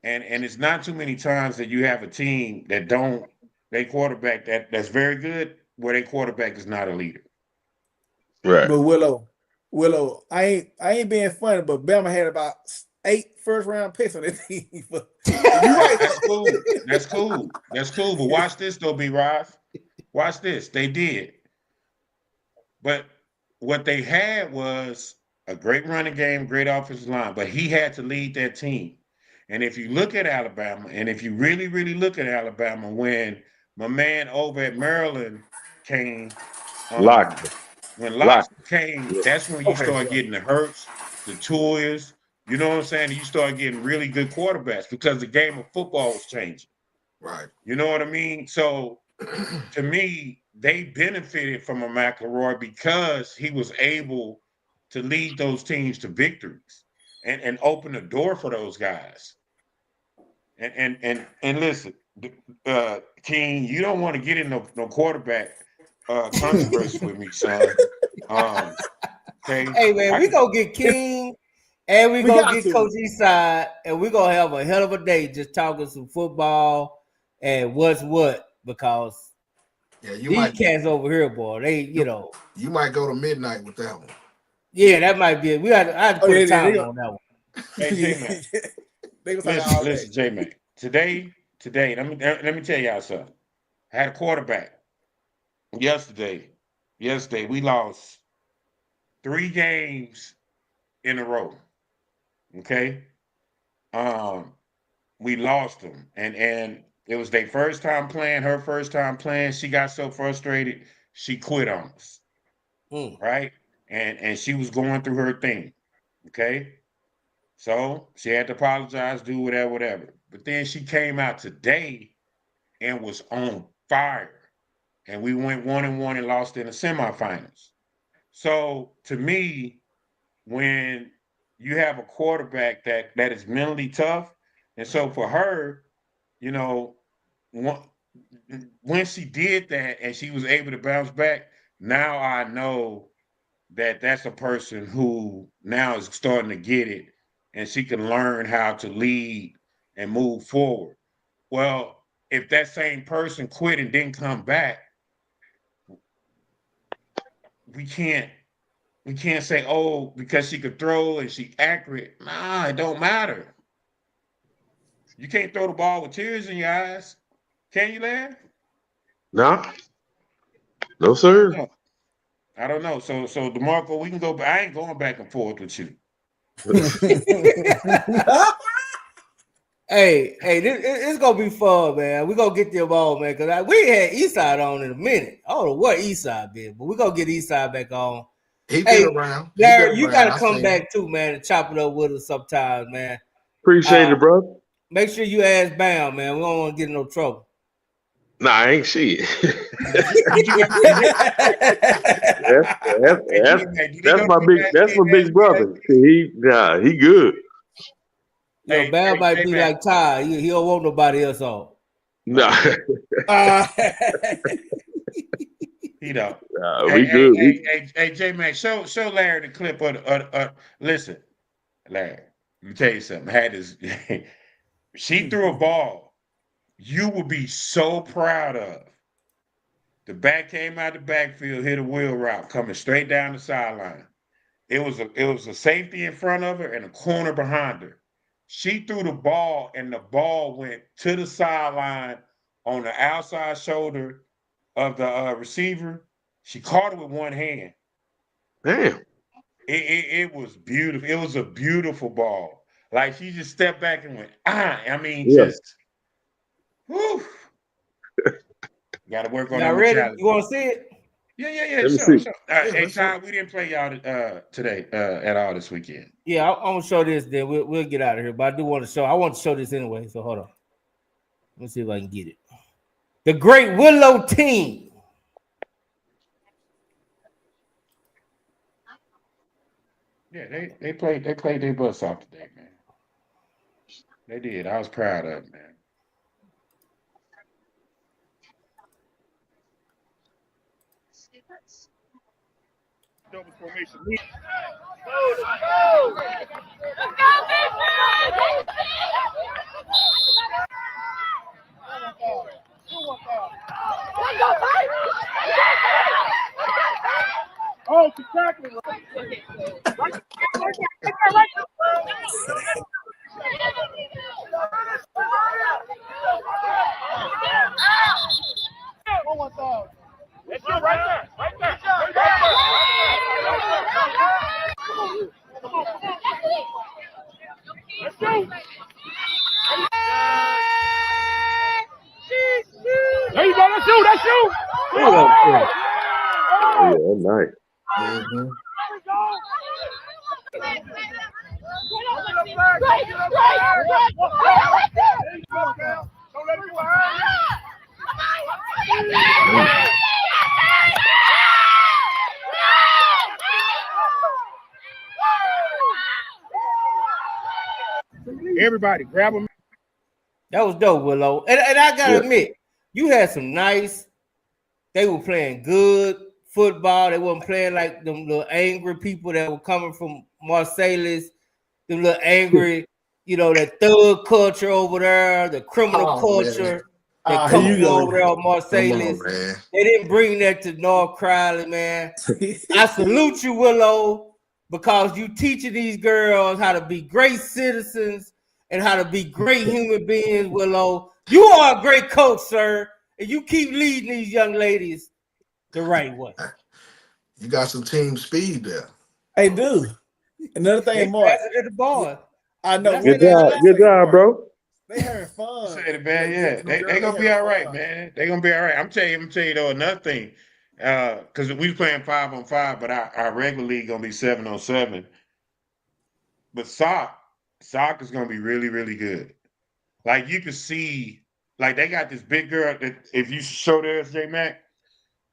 And it's not too many times that you have a team that don't they quarterback that's very good where their quarterback is not a leader. Right. But Willow, I ain't being funny, but Bama had about 8 first-round picks on their team. But you right. That's cool. That's cool. That's cool. But watch this though, B-Rob. Watch this. They did. But what they had was a great running game, great offensive line, but he had to lead that team. And if you look at Alabama, and if you really, really look at Alabama, when my man over at Maryland came, Lock. when Lock. Locke came, Yeah. that's when you Okay, start so getting the Hurts, the Toys, you know what I'm saying? You start getting really good quarterbacks because the game of football was changing. Right. You know what I mean? So to me, they benefited from a McElroy because he was able to lead those teams to victories and open the door for those guys. And listen, King, you don't want to get in no quarterback controversy with me, son. Okay, Hey man, we gonna get King and we we gonna got get to. Coach Eastside, and we gonna have a hell of a day just talking some football and what's what, because Yeah, you these might cats over here, boy, they you might go to midnight with that one. yeah, that might be it. I had to Oh put yeah, a they time go. on that one. hey J Man, They gonna talk all day. listen, J Man. Today, let me tell y'all something. I had a quarterback yesterday. Yesterday we lost 3 games in a row. Okay, um, we lost them, and it was their first time playing. Her first time playing. She got so frustrated she quit on us. Mm. Right, and she was going through her thing. Okay, so she had to apologize, do whatever, whatever. But then she came out today and was on fire. And we went 1-1 and lost in the semifinals. So to me, when you have a quarterback that is mentally tough, and so for her, you know, when she did that and she was able to bounce back, now I know that that's a person who now is starting to get it and she can learn how to lead and move forward. Well, if that same person quit and didn't come back, we can't say, oh, because she could throw and she accurate. Nah, it don't matter. You can't throw the ball with tears in your eyes. Can you, Larry? No. No, I don't sir. know. I don't know. So DeMarco, we can go. I ain't going back and forth with you. Hey, it's gonna be fun, man. We gonna get them all, man. Cause we ain't had Eastside on in a minute. I don't know what Eastside been, but we gonna get Eastside back on. He Hey, been around. Larry, you gotta I come seen him. back too, man, and chop it up with us sometimes, man. Appreciate it, brother. Make sure you ask Bam, man. We don't want to get in no trouble. Nah, I ain't shit. Did you That's my big brother. He good. You know, Bam might be like Ty. He don't want nobody else on. Nah, You know. we good. Hey, J Man, show Larry the clip of listen, Larry, let me tell you something. Had this she threw a ball you would be so proud of. The back came out the backfield, hit a wheel route coming straight down the sideline. It was a safety in front of her and a corner behind her. She threw the ball and the ball went to the sideline on the outside shoulder of the receiver. She caught it with one hand. Damn. It was beautiful. It was a beautiful ball. Like she just stepped back and went, I mean, Yeah. just whew. Got to work on Y'all that ready? mentality. You want to see it? Yeah, Let me sure. see. Hey, Ty, we didn't play y'all today at all this weekend. Yeah, I'm gonna show this. Then we'll get out of here. But I do want to show. I want to show this anyway. So hold on. Let me see if I can get it. The Great Willow Team. Yeah, they played their butts off today, man. They did. I was proud of them, man. Oh, exactly. There you go. That's you. That's you. Oh, yeah, that's nice. Mm-hmm. Everybody, grab them. That was dope, Willow. And I gotta admit, you had some nice. They were playing good football. They weren't playing like them little angry people that were coming from Marsalis, them little angry, that thug culture over there, the criminal culture that coming over there on Marsalis. They didn't bring that to North Crowley, man. I salute you, Willow, because you teaching these girls how to be great citizens and how to be great human beings, Willow. You are a great coach, sir, and you keep leading these young ladies the right way. You got some team speed there. Hey, dude. Another thing, Mark. The ball. I know. Good job, bro. They having fun. Say it, man. Yeah, they gonna be all right, man. They gonna be all right. I'm telling you though another thing. Because we playing 5-on-5, but our regular league gonna be 7-on-7. But sock is gonna be really, really good. Like you can see, like they got this big girl that if you show theirs, J Mac,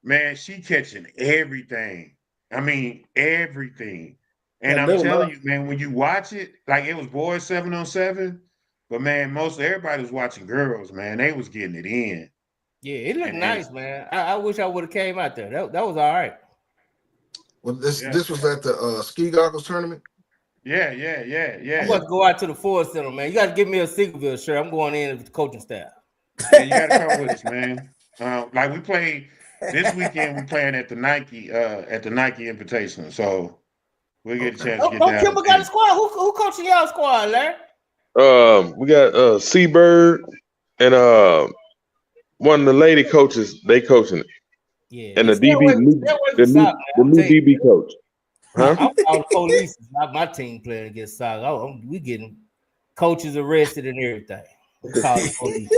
man, she catching everything. I mean, everything. And I'm telling you, man, when you watch it, like it was boys 7-on-7, but man, most everybody was watching girls, man. They was getting it in. Yeah, it looked nice, man. I wish I would have came out there. That was all right. Well, this was at the ski goggles tournament. Yeah. I'm about to go out to the Ford Center, man. You got to give me a Seagoville shirt. I'm going in with the coaching staff. Yeah, you got to come with us, man. Like we played this weekend, we playing at the Nike Invitational, so we'll get a chance to get down. Kimber got a squad. Who coaching y'all squad, Larry? We got Seabird and one of the lady coaches. They coaching it. Yeah, and the new DB coach. Huh? I'm calling police. It's not my team playing against Saga. We getting coaches arrested and everything. Police.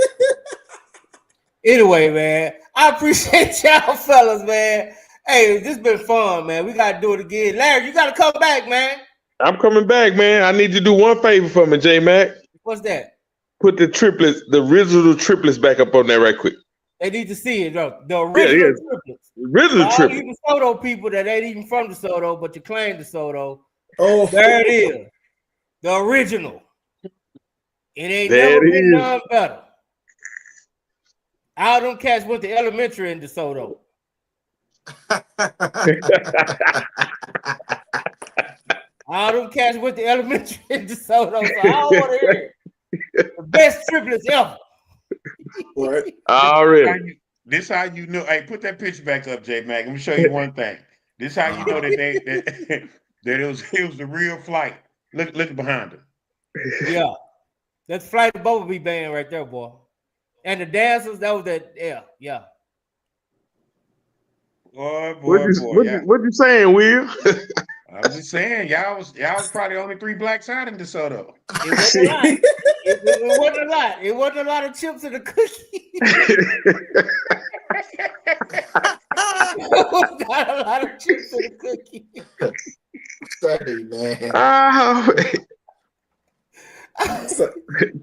Anyway, man, I appreciate y'all fellas, man. Hey, this been fun, man. We gotta do it again. Larry, you gotta come back, man. I'm coming back, man. I need you to do one favor for me, J Mac. What's that? Put the original triplets back up on there right quick. They need to see it, though. The original triplets. Original triplets. All you DeSoto people that ain't even from DeSoto, but you claim DeSoto. Oh, there it is. The original. It ain't never been none better. All them cats went to elementary in DeSoto. All them cats went to elementary in DeSoto, so I don't want to hear it. The best triplets ever. What? Already. This how you know. Hey, put that picture back up, J Mac. Let me show you one thing. This how you know that it was the real flight. Look behind them. Yeah, that's Flight of Bumblebee band right there, boy. And the dancers, that was that. Yeah. Boy. What you saying, Will? I'm just saying, y'all was probably only 3 blacks out in DeSoto. It wasn't a lot. It wasn't a lot. It wasn't a lot of chips in the cookie. It was not a lot of chips in the cookie. Sorry, man.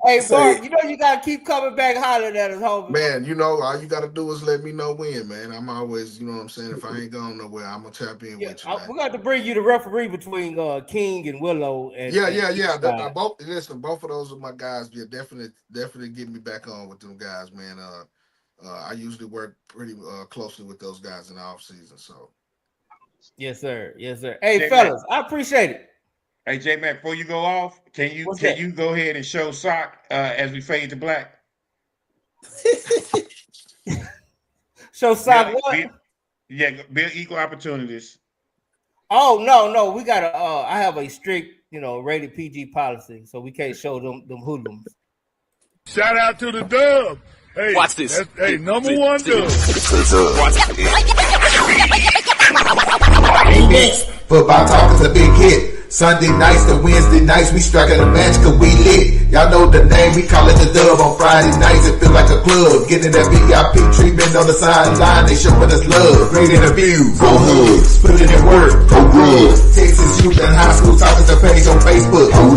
Hey, Mark, you gotta keep coming back hollering at us, homie. Man, all you gotta do is let me know when, man. I'm always, you know what I'm saying? If I ain't going nowhere, I'm gonna tap in with you, man. We're gonna bring you the referee between King and Willow. And both of those are my guys. Yeah, definitely get me back on with them guys, man. I usually work pretty closely with those guys in the off season, so. Yes, sir. Yes, sir. Hey, J-Mac. fellas, I appreciate it. Hey, J-Mac, before you go off, can you go ahead and show Sock as we fade to black? Show Sock what? Build equal opportunities. Oh no, we gotta. I have a strict, rated PG policy, so we can't show them hoodlums. Shout out to the dub. Hey, watch this. Hey, number one dub. Football talk is a big hit. Sunday nights to Wednesday nights, we striking a match cause we lit. Y'all know the name, we call it the dub. On Friday nights, it feel like a club. Getting that VIP treatment on the sideline, they showing us love. Great interviews, go hugs, putting in work, go good. Texas youth and high school talking to page on Facebook.